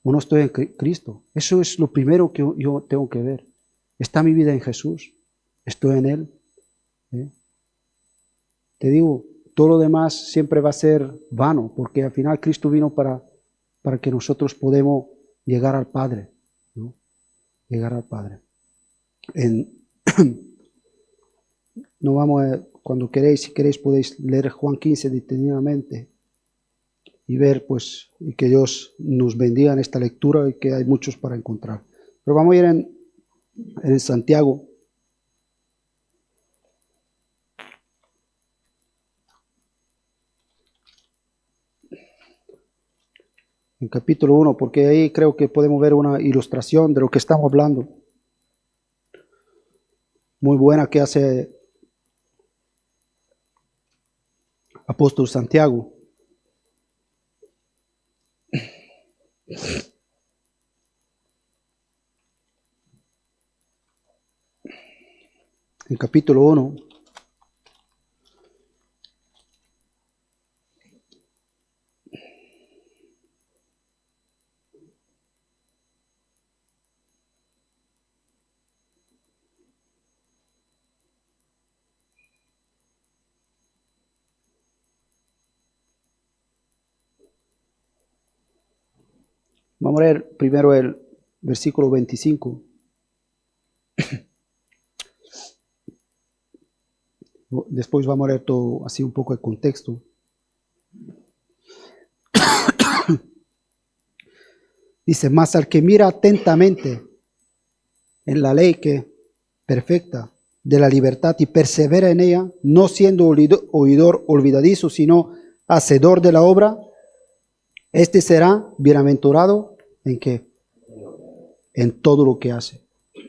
o no estoy en Cristo. Eso es lo primero que yo tengo que ver. ¿Está mi vida en Jesús? ¿Estoy en Él? Te digo, todo lo demás siempre va a ser vano, porque al final Cristo vino para que nosotros podamos llegar al Padre, ¿no? Llegar al Padre. No vamos cuando queréis, si queréis, podéis leer Juan 15 detenidamente y ver, pues, y que Dios nos bendiga en esta lectura y que hay muchos para encontrar. Pero vamos a ir en Santiago. En capítulo 1, porque ahí creo que podemos ver una ilustración de lo que estamos hablando. Muy buena que hace apóstol Santiago. En capítulo 1. Vamos a leer primero el versículo 25. Después vamos a leer todo así un poco el contexto. Dice, mas al que mira atentamente en la ley que perfecta de la libertad y persevera en ella, no siendo oidor olvidadizo, sino hacedor de la obra, este será bienaventurado ¿en qué? en todo lo que hace,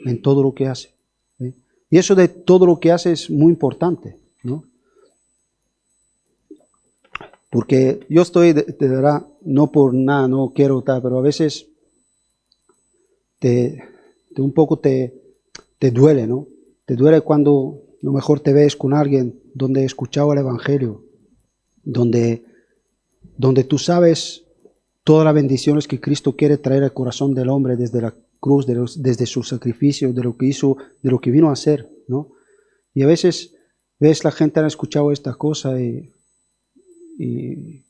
en todo lo que hace. ¿Sí? Y eso de todo lo que hace es muy importante, ¿no? Porque yo estoy, de verdad, no por nada, no quiero tal, pero a veces un poco te duele, ¿no? Te duele cuando a lo mejor te ves con alguien donde escuchaba el Evangelio, donde tú sabes todas las bendiciones que Cristo quiere traer al corazón del hombre desde la cruz, desde su sacrificio, de lo que hizo, de lo que vino a hacer, ¿no? Y a veces ves la gente ha escuchado esta cosa y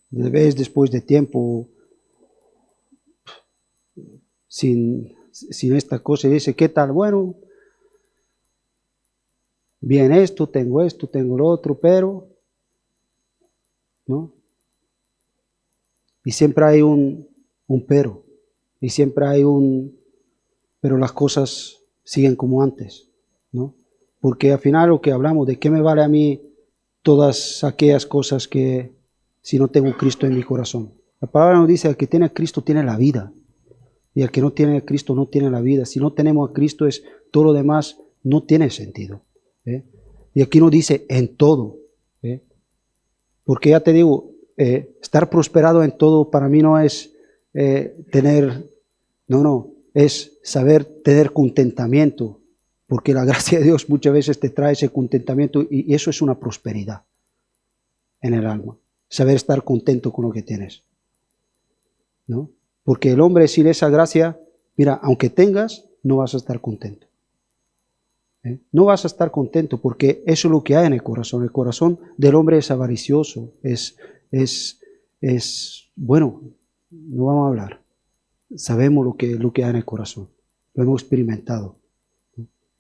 ves después de tiempo sin esta cosa y dice, ¿qué tal? Bueno, bien esto, tengo lo otro, pero, ¿no? Y siempre hay un pero, y siempre hay pero las cosas siguen como antes, ¿no? Porque al final lo que hablamos, ¿de qué me vale a mí todas aquellas cosas que si no tengo Cristo en mi corazón? La palabra nos dice, el que tiene a Cristo tiene la vida, y el que no tiene a Cristo no tiene la vida. Si no tenemos a Cristo, todo lo demás no tiene sentido, ¿eh? Y aquí nos dice, en todo, ¿eh? Porque ya te digo, estar prosperado en todo para mí no es es saber tener contentamiento, porque la gracia de Dios muchas veces te trae ese contentamiento y eso es una prosperidad en el alma, saber estar contento con lo que tienes, ¿no? Porque el hombre sin esa gracia, mira, aunque tengas, no vas a estar contento. No vas a estar contento porque eso es lo que hay en el corazón. El corazón del hombre es avaricioso, bueno, no vamos a hablar. Sabemos lo que hay en el corazón, lo hemos experimentado.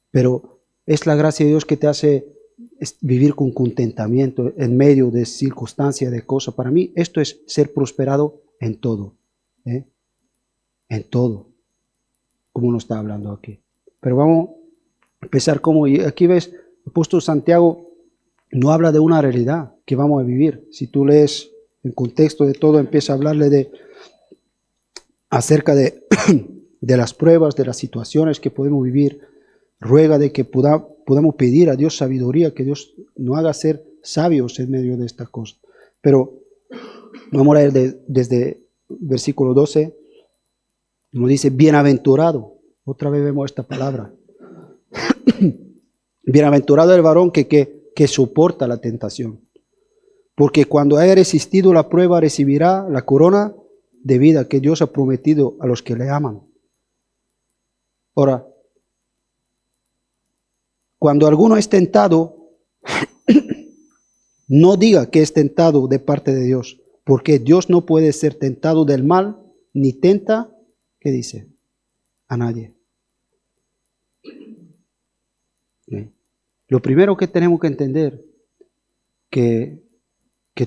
Pero es la gracia de Dios que te hace vivir con contentamiento en medio de circunstancias, de cosas. Para mí esto es ser prosperado en todo, ¿eh? En todo, como nos está hablando aquí. Pero vamos a empezar como, y aquí ves, el apóstol Santiago no habla de una realidad que vamos a vivir. Si tú lees en contexto de todo, empieza a hablarle acerca de las pruebas, de las situaciones que podemos vivir. Ruega de que podamos pedir a Dios sabiduría, que Dios nos haga ser sabios en medio de estas cosas. Pero vamos a leer desde versículo 12, nos dice, bienaventurado, otra vez vemos esta palabra, bienaventurado el varón que soporta la tentación, porque cuando haya resistido la prueba recibirá la corona de vida que Dios ha prometido a los que le aman. Ahora, cuando alguno es tentado, no diga que es tentado de parte de Dios, porque Dios no puede ser tentado del mal, ni tenta, ¿qué dice? A nadie. Lo primero que tenemos que entender, que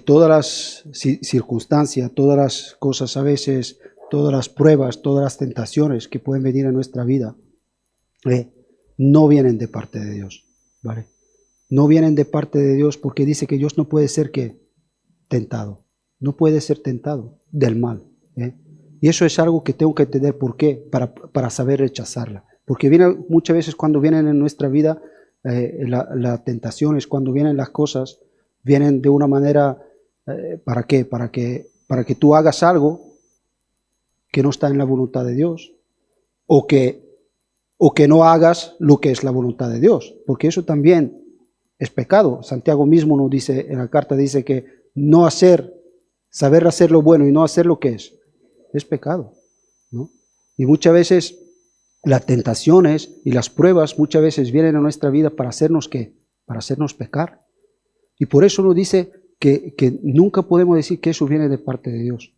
todas las circunstancias, todas las cosas a veces, todas las pruebas, todas las tentaciones que pueden venir a nuestra vida, no vienen de parte de Dios, ¿vale? No vienen de parte de Dios porque dice que Dios no puede ser tentado, no puede ser tentado del mal, ¿eh? Y eso es algo que tengo que entender. ¿Por qué? Para saber rechazarla. Porque muchas veces cuando vienen en nuestra vida las tentaciones, cuando vienen las cosas, vienen de una manera, ¿para qué? Para que tú hagas algo que no está en la voluntad de Dios, o que no hagas lo que es la voluntad de Dios, porque eso también es pecado. Santiago mismo nos dice, en la carta dice que saber hacer lo bueno y no hacer lo que es pecado, ¿no? Y muchas veces las tentaciones y las pruebas muchas veces vienen a nuestra vida para hacernos para hacernos pecar. Y por eso nos dice que nunca podemos decir que eso viene de parte de Dios,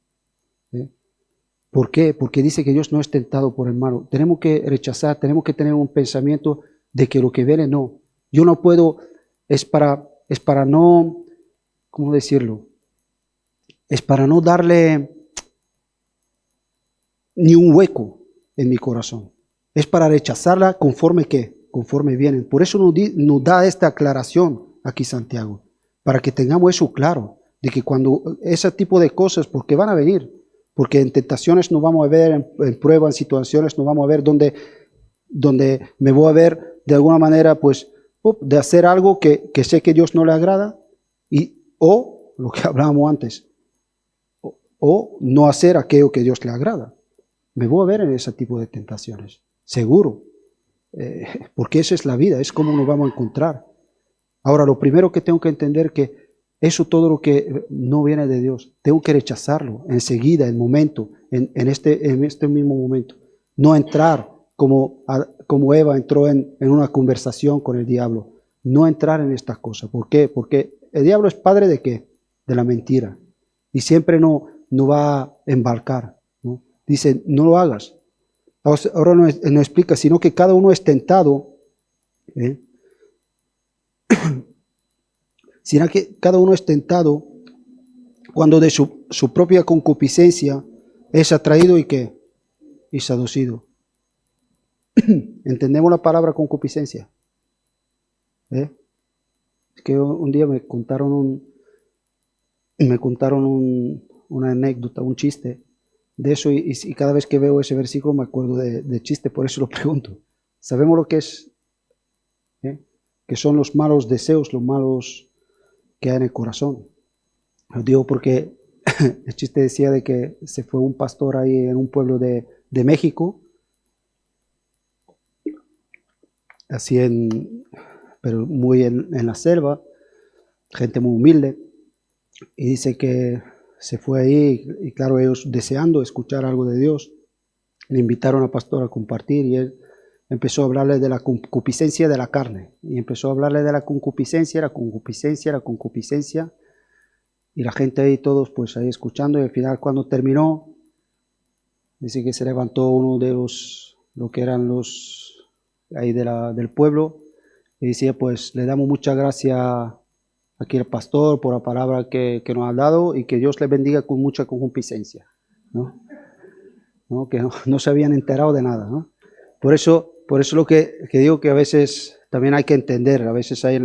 ¿eh? ¿Por qué? Porque dice que Dios no es tentado por el malo. Tenemos que rechazar, tenemos que tener un pensamiento de que lo que viene no. Yo no puedo, es para no, ¿cómo decirlo? Es para no darle ni un hueco en mi corazón. Es para rechazarla conforme vienen. Por eso nos da esta aclaración aquí Santiago, para que tengamos eso claro, de que cuando ese tipo de cosas, porque van a venir, Porque en tentaciones nos vamos a ver, en pruebas, en situaciones nos vamos a ver donde me voy a ver de alguna manera, pues, de hacer algo que sé que Dios no le agrada, o lo que hablábamos antes, o no hacer aquello que Dios le agrada. Me voy a ver en ese tipo de tentaciones, seguro, porque esa es la vida, es como nos vamos a encontrar. Ahora, lo primero que tengo que entender que eso todo lo que no viene de Dios, tengo que rechazarlo enseguida, en momento, en este mismo momento. No entrar como Eva entró en una conversación con el diablo. No entrar en estas cosas. ¿Por qué? Porque el diablo es padre ¿de qué? De la mentira. Y siempre no va a embarcar, ¿no? Dice, no lo hagas. Ahora no explica, sino que cada uno es tentado, sino que cada uno es tentado cuando de su propia concupiscencia es atraído y seducido. ¿Entendemos la palabra concupiscencia? Es que un día me contaron una anécdota, un chiste de eso, y cada vez que veo ese versículo me acuerdo de chiste, por eso lo pregunto. ¿Sabemos lo que es? Que son los malos deseos, los malos que hay en el corazón. Lo digo porque el chiste decía de que se fue un pastor ahí en un pueblo de México, así pero muy en la selva, gente muy humilde, y dice que se fue ahí, y claro, ellos deseando escuchar algo de Dios, le invitaron al pastor a compartir, y él empezó a hablarle de la concupiscencia de la carne, y empezó a hablarle de la concupiscencia, y la gente ahí, todos pues ahí escuchando, y al final cuando terminó, dice que se levantó uno de lo que eran los ahí del pueblo, y decía, pues le damos muchas gracias aquí al pastor por la palabra que nos ha dado, y que Dios le bendiga con mucha concupiscencia, ¿no? Que no se habían enterado de nada, ¿no? Por eso lo que digo que a veces también hay que entender, a veces hay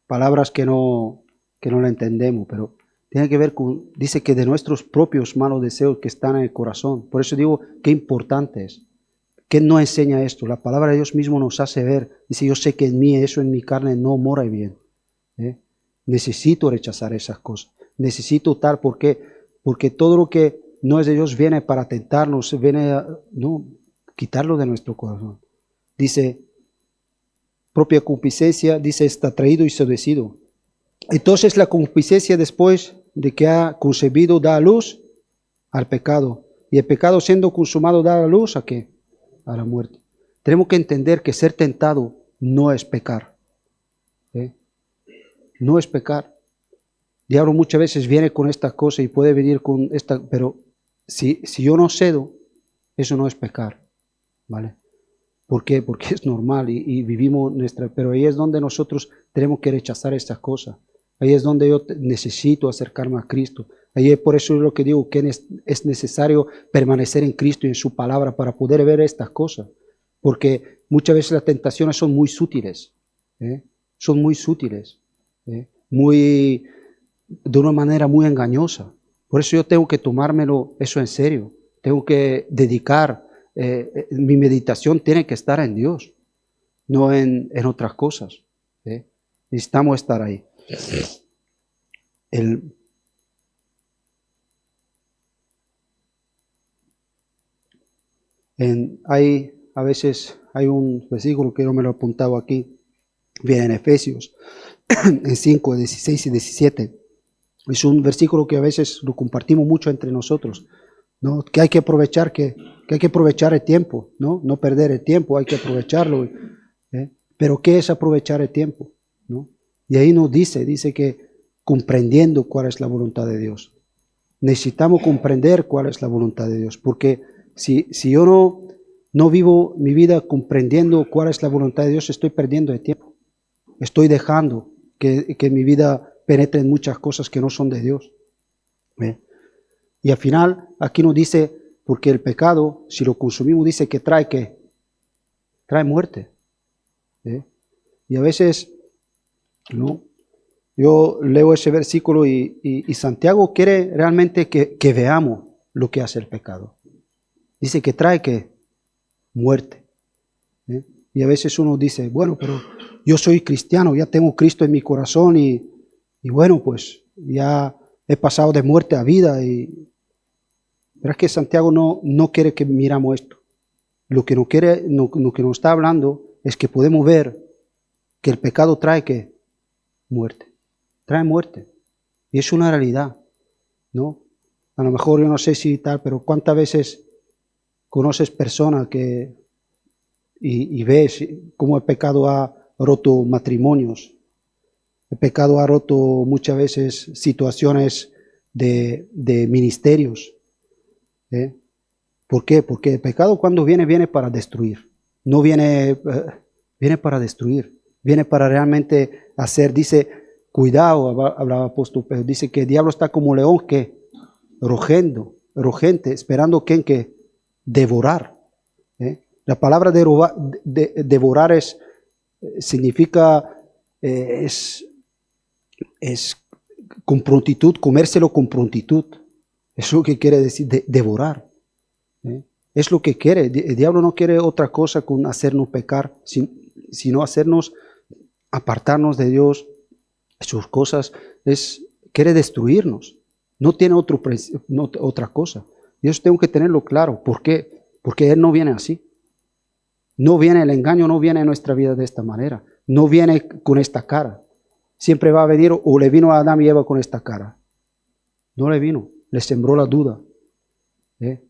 palabras que no la entendemos, pero tiene que ver con, dice que de nuestros propios malos deseos que están en el corazón. Por eso digo, qué importante es. ¿Qué nos enseña esto? La palabra de Dios mismo nos hace ver, dice, yo sé que en mí, eso en mi carne no mora bien. Necesito rechazar esas cosas. Necesito tal, porque todo lo que no es de Dios viene para tentarnos, viene a quitarlo de nuestro corazón. Dice, propia concupiscencia, dice, está atraído y seducido. Entonces la concupiscencia, después de que ha concebido, da a luz al pecado. Y el pecado, siendo consumado, da a luz ¿a qué? A la muerte. Tenemos que entender que ser tentado no es pecar. No es pecar. El diablo muchas veces viene con estas cosas y puede venir con esta, pero si yo no cedo, eso no es pecar, ¿vale? ¿Por qué? Porque es normal y vivimos pero ahí es donde nosotros tenemos que rechazar estas cosas. Ahí es donde yo necesito acercarme a Cristo. Ahí es por eso es lo que digo, que es necesario permanecer en Cristo y en su palabra para poder ver estas cosas. Porque muchas veces las tentaciones son muy sutiles, son muy sutiles, de una manera muy engañosa. Por eso yo tengo que tomármelo eso en serio. Tengo que dedicar, mi meditación tiene que estar en Dios, no en otras cosas. Necesitamos estar ahí. A veces hay un versículo que yo me lo he apuntado aquí, viene en Efesios, en 5, 16 y 17. Es un versículo que a veces lo compartimos mucho entre nosotros, ¿no? Que hay que aprovechar, que hay que aprovechar el tiempo, no perder el tiempo, hay que aprovecharlo. Pero ¿qué es aprovechar el tiempo? ¿No? Y ahí nos dice que comprendiendo cuál es la voluntad de Dios. Necesitamos comprender cuál es la voluntad de Dios, porque si yo no vivo mi vida comprendiendo cuál es la voluntad de Dios, estoy perdiendo el tiempo. Estoy dejando que mi vida penetre en muchas cosas que no son de Dios. Y al final, aquí nos dice, porque el pecado, si lo consumimos, dice que trae muerte. Y a veces, ¿no? Yo leo ese versículo y Santiago quiere realmente que veamos lo que hace el pecado. Dice que trae ¿qué? Muerte. Y a veces uno dice, bueno, pero yo soy cristiano, ya tengo Cristo en mi corazón y bueno, pues ya he pasado de muerte a vida. Pero es que Santiago no quiere que miramos esto. Lo que nos está hablando es que podemos ver que el pecado trae ¿qué? Muerte. Trae muerte. Y es una realidad, ¿no? A lo mejor yo no sé si tal, pero ¿cuántas veces conoces personas y ves cómo el pecado ha roto matrimonios? El pecado ha roto muchas veces situaciones de ministerios. ¿Por qué? Porque el pecado cuando viene para destruir. No viene para destruir. Viene para realmente hacer, dice, cuidado, hablaba el apóstol Pedro, dice que el diablo está como león que rugente, esperando que devorar. La palabra devorar significa es con prontitud, comérselo con prontitud. Es lo que quiere decir devorar. Es lo que quiere. El diablo no quiere otra cosa con hacernos pecar, sino hacernos apartarnos de Dios. Sus cosas quiere destruirnos. No tiene otra cosa. Y eso tengo que tenerlo claro. ¿Por qué? Porque Él no viene así. No viene el engaño, no viene en nuestra vida de esta manera. No viene con esta cara. Siempre va a venir, o le vino a Adán y Eva con esta cara. No le vino, le sembró la duda.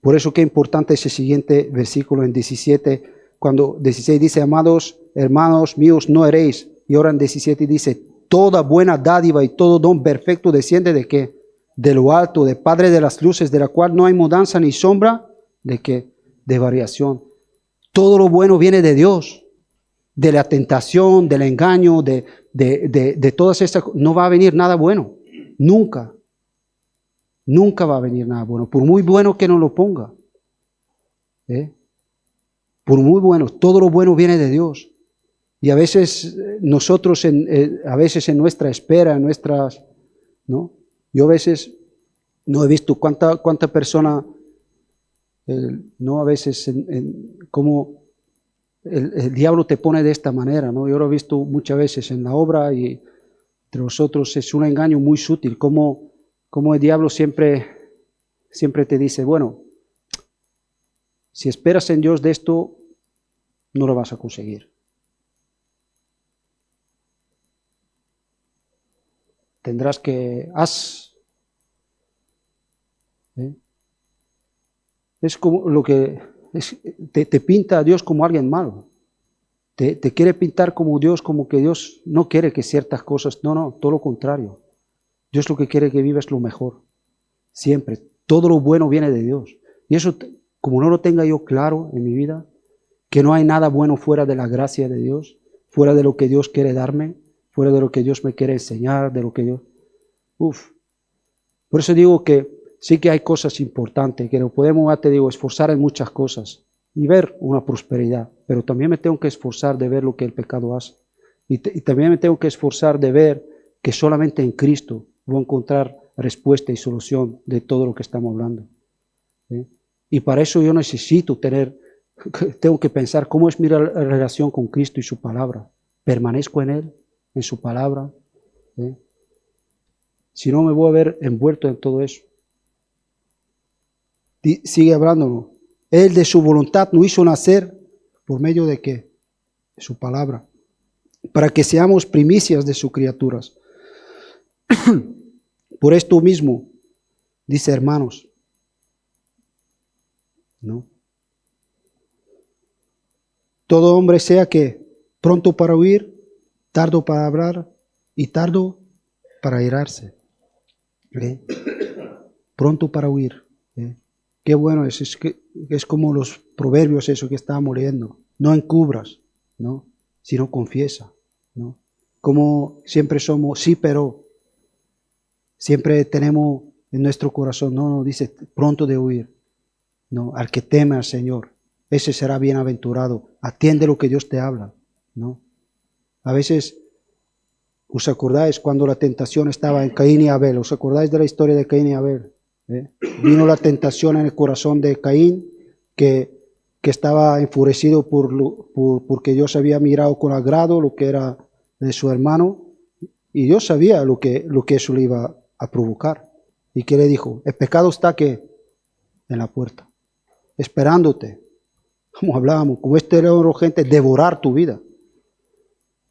Por eso qué importante ese siguiente versículo en 17, cuando 16 dice, amados hermanos míos, no eréis. Y ahora en 17 dice, toda buena dádiva y todo don perfecto desciende de qué? De lo alto, de Padre de las luces, de la cual no hay mudanza ni sombra de qué? De variación. Todo lo bueno viene de Dios. De la tentación, del engaño, de todas estas cosas. No va a venir nada bueno. Nunca. Nunca va a venir nada bueno. Por muy bueno que nos lo ponga. Por muy bueno. Todo lo bueno viene de Dios. Y a veces nosotros, a veces en nuestra espera, en nuestras, ¿no? Yo a veces no he visto cuánta persona, no a veces, cómo el diablo te pone de esta manera, ¿no? Yo lo he visto muchas veces en la obra y entre nosotros es un engaño muy sutil, como el diablo siempre te dice, bueno, si esperas en Dios de esto, no lo vas a conseguir. Tendrás que es como lo que te pinta a Dios como alguien malo. Te quiere pintar como Dios, como que Dios no quiere que ciertas cosas, no, todo lo contrario. Dios lo que quiere que vivas lo mejor. Siempre. Todo lo bueno viene de Dios. Y eso, como no lo tenga yo claro en mi vida, que no hay nada bueno fuera de la gracia de Dios, fuera de lo que Dios quiere darme, fuera de lo que Dios me quiere enseñar, de lo que yo... Por eso digo que sí que hay cosas importantes, que nos podemos, te digo, esforzar en muchas cosas y ver una prosperidad, pero también me tengo que esforzar de ver lo que el pecado hace. Y también me tengo que esforzar de ver que solamente en Cristo voy a encontrar respuesta y solución de todo lo que estamos hablando. Y para eso yo necesito tengo que pensar cómo es mi relación con Cristo y su palabra. ¿Permanezco en Él, en su palabra? Si no, me voy a ver envuelto en todo eso. Sigue hablándonos. Él de su voluntad nos hizo nacer por medio de ¿qué? De su palabra. Para que seamos primicias de sus criaturas. Por esto mismo, dice hermanos, ¿no? Todo hombre sea que pronto para oír, tardo para hablar y tardo para airarse. Pronto para oír. Qué bueno es como los proverbios, eso que estábamos leyendo. No encubras, ¿no? Sino confiesa, ¿no? Como siempre somos, sí, pero siempre tenemos en nuestro corazón, no, dice pronto de oír, ¿no? Al que teme al Señor, ese será bienaventurado. Atiende lo que Dios te habla, ¿no? A veces, ¿os acordáis cuando la tentación estaba en Caín y Abel? ¿Os acordáis de la historia de Caín y Abel? Vino la tentación en el corazón de Caín, que estaba enfurecido porque Dios había mirado con agrado lo que era de su hermano, y Dios sabía lo que eso le iba a provocar. ¿Y qué le dijo? El pecado está ¿qué? En la puerta, esperándote. Como hablábamos, como este era urgente, devorar tu vida.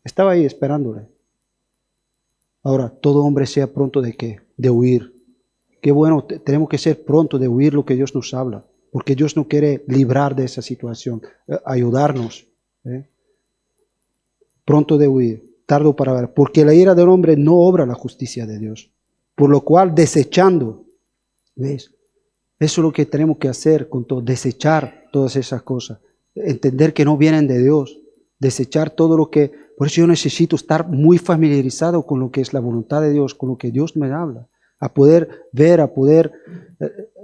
Estaba ahí esperándole. Ahora, todo hombre sea pronto ¿de qué? De huir. Qué bueno, tenemos que ser pronto de huir lo que Dios nos habla, porque Dios no quiere librar de esa situación, ayudarnos. Pronto de huir, tardo para ver, porque la ira del hombre no obra la justicia de Dios. Por lo cual, desechando, ¿ves? Eso es lo que tenemos que hacer con todo, desechar todas esas cosas, entender que no vienen de Dios, desechar todo lo que... Por eso yo necesito estar muy familiarizado con lo que es la voluntad de Dios, con lo que Dios me habla, a poder ver, a poder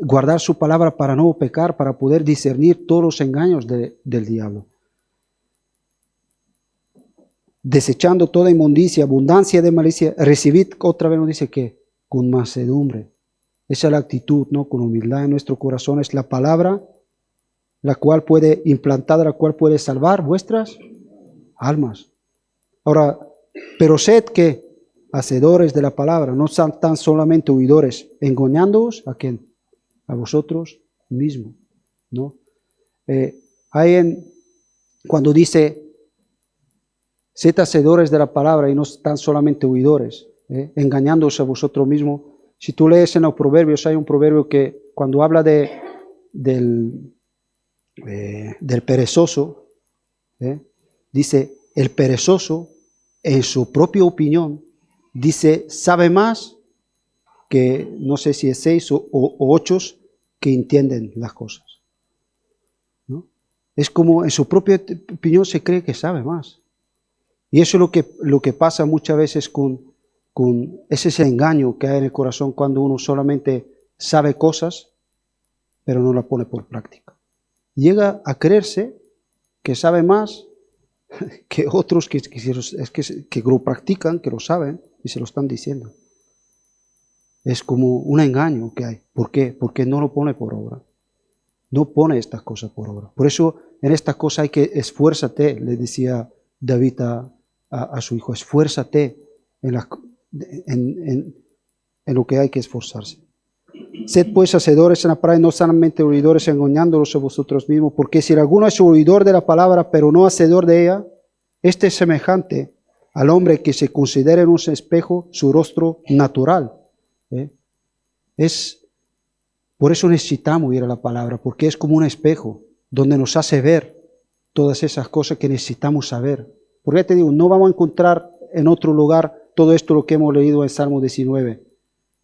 guardar su palabra para no pecar, para poder discernir todos los engaños del diablo. Desechando toda inmundicia, abundancia de malicia, recibid, otra vez nos dice que con mansedumbre. Esa es la actitud, ¿no? Con humildad en nuestro corazón es la palabra, la cual puede, implantada, la cual puede salvar vuestras almas. Ahora, pero sed que hacedores de la palabra, no sean tan solamente oidores, engañándoos a quién, a vosotros mismos, ¿no? Cuando dice sed hacedores de la palabra y no tan solamente oidores, engañándoos a vosotros mismos. Si tú lees en los proverbios, hay un proverbio que cuando habla del perezoso, dice, el perezoso en su propia opinión, dice, sabe más que, no sé si es 6 o 8 que entienden las cosas, ¿no? Es como en su propia opinión se cree que sabe más. Y eso es lo que pasa muchas veces ese es el engaño que hay en el corazón cuando uno solamente sabe cosas, pero no la pone por práctica. Llega a creerse que sabe más que otros que lo practican, que lo saben y se lo están diciendo. Es como un engaño que hay. ¿Por qué? Porque no lo pone por obra. No pone estas cosas por obra. Por eso en estas cosas hay que esfuérzate, le decía David a su hijo, esfuérzate en lo que hay que esforzarse. Sed pues hacedores en la palabra y no solamente oidores, engañándolos a vosotros mismos, porque si alguno es oidor de la palabra, pero no hacedor de ella, este es semejante al hombre que se considera en un espejo su rostro natural. Por eso necesitamos ir a la palabra, porque es como un espejo donde nos hace ver todas esas cosas que necesitamos saber. Porque ya te digo, no vamos a encontrar en otro lugar todo esto lo que hemos leído en Salmo 19.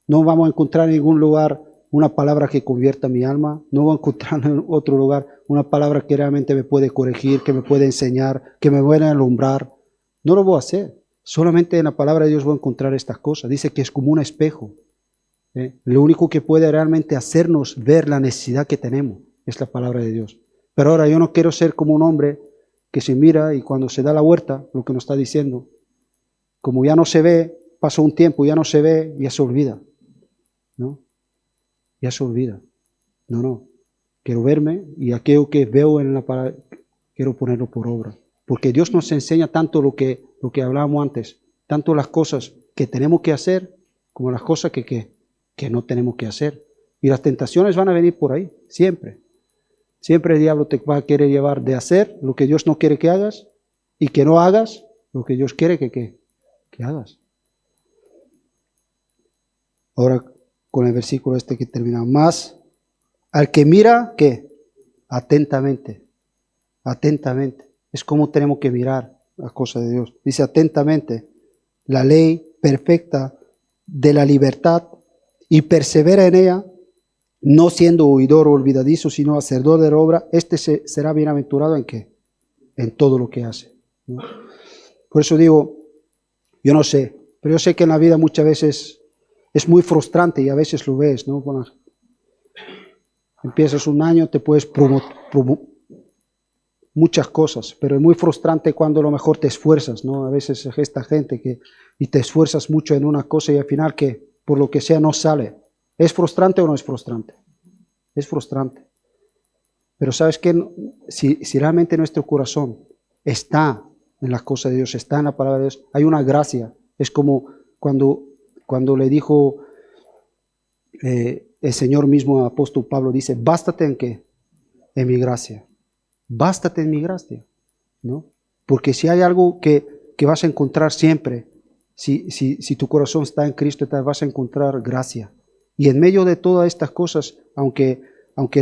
No vamos a encontrar en ningún lugar una palabra que convierta mi alma. No voy a encontrar en otro lugar una palabra que realmente me puede corregir, que me puede enseñar, que me puede alumbrar. No lo voy a hacer. Solamente en la palabra de Dios voy a encontrar estas cosas. Dice que es como un espejo. Lo único que puede realmente hacernos ver la necesidad que tenemos es la palabra de Dios. Pero ahora yo no quiero ser como un hombre que se mira y cuando se da la vuelta, lo que nos está diciendo, como ya no se ve, pasó un tiempo, ya no se ve, ya se olvida. ¿No? Ya se olvida. No. Quiero verme y aquello que veo en la palabra, quiero ponerlo por obra. Porque Dios nos enseña tanto lo que hablábamos antes, tanto las cosas que tenemos que hacer como las cosas que no tenemos que hacer. Y las tentaciones van a venir por ahí, siempre. Siempre el diablo te va a querer llevar de hacer lo que Dios no quiere que hagas y que no hagas lo que Dios quiere que hagas. Ahora con el versículo que termina. Más al que mira, ¿qué? Atentamente. Atentamente. Es como tenemos que mirar las cosas de Dios. Dice atentamente. La ley perfecta de la libertad y persevera en ella, no siendo oidor o olvidadizo, sino hacedor de la obra, será bienaventurado ¿en qué? En todo lo que hace, ¿no? Por eso digo, yo no sé, pero yo sé que en la vida muchas veces es muy frustrante y a veces lo ves, ¿no? Bueno, empiezas un año, te puedes muchas cosas, pero es muy frustrante cuando a lo mejor te esfuerzas, ¿no? A veces esta gente y te esfuerzas mucho en una cosa y al final que por lo que sea no sale. ¿Es frustrante o no es frustrante? Es frustrante. Pero ¿sabes qué? Si realmente nuestro corazón está en las cosas de Dios, está en la palabra de Dios, hay una gracia. Es como cuando le dijo el Señor mismo al apóstol Pablo, dice, bástate en qué? En mi gracia. Bástate en mi gracia, ¿no? Porque si hay algo que vas a encontrar siempre, si tu corazón está en Cristo, te vas a encontrar gracia. Y en medio de todas estas cosas, aunque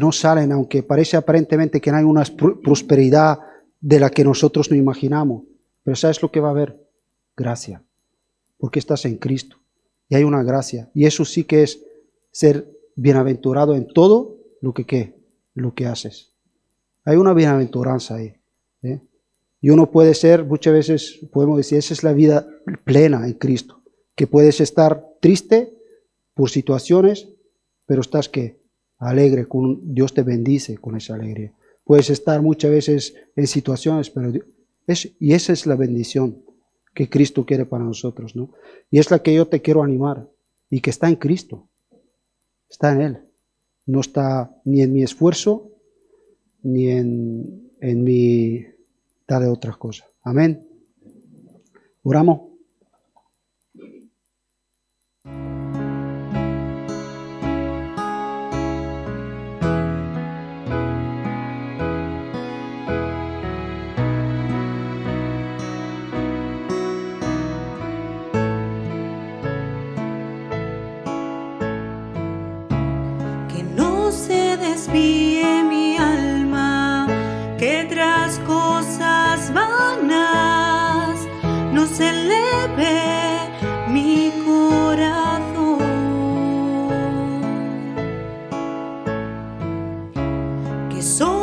no salen, aunque parece aparentemente que no hay una prosperidad de la que nosotros no imaginamos, pero ¿sabes lo que va a haber? Gracia. Porque estás en Cristo. Y hay una gracia. Y eso sí que es ser bienaventurado en todo lo que haces. Hay una bienaventuranza ahí. Y uno puede ser, muchas veces podemos decir, esa es la vida plena en Cristo. Que puedes estar triste por situaciones, pero estás ¿qué? Alegre, Dios te bendice con esa alegría. Puedes estar muchas veces en situaciones, pero y esa es la bendición que Cristo quiere para nosotros, ¿no? Y es la que yo te quiero animar, y que está en Cristo, está en Él. No está ni en mi esfuerzo, ni en mi tal de otras cosas. Amén. Oramos. Que no se desvíe mi alma, que tras cosas vanas no se eleve mi corazón. Que soy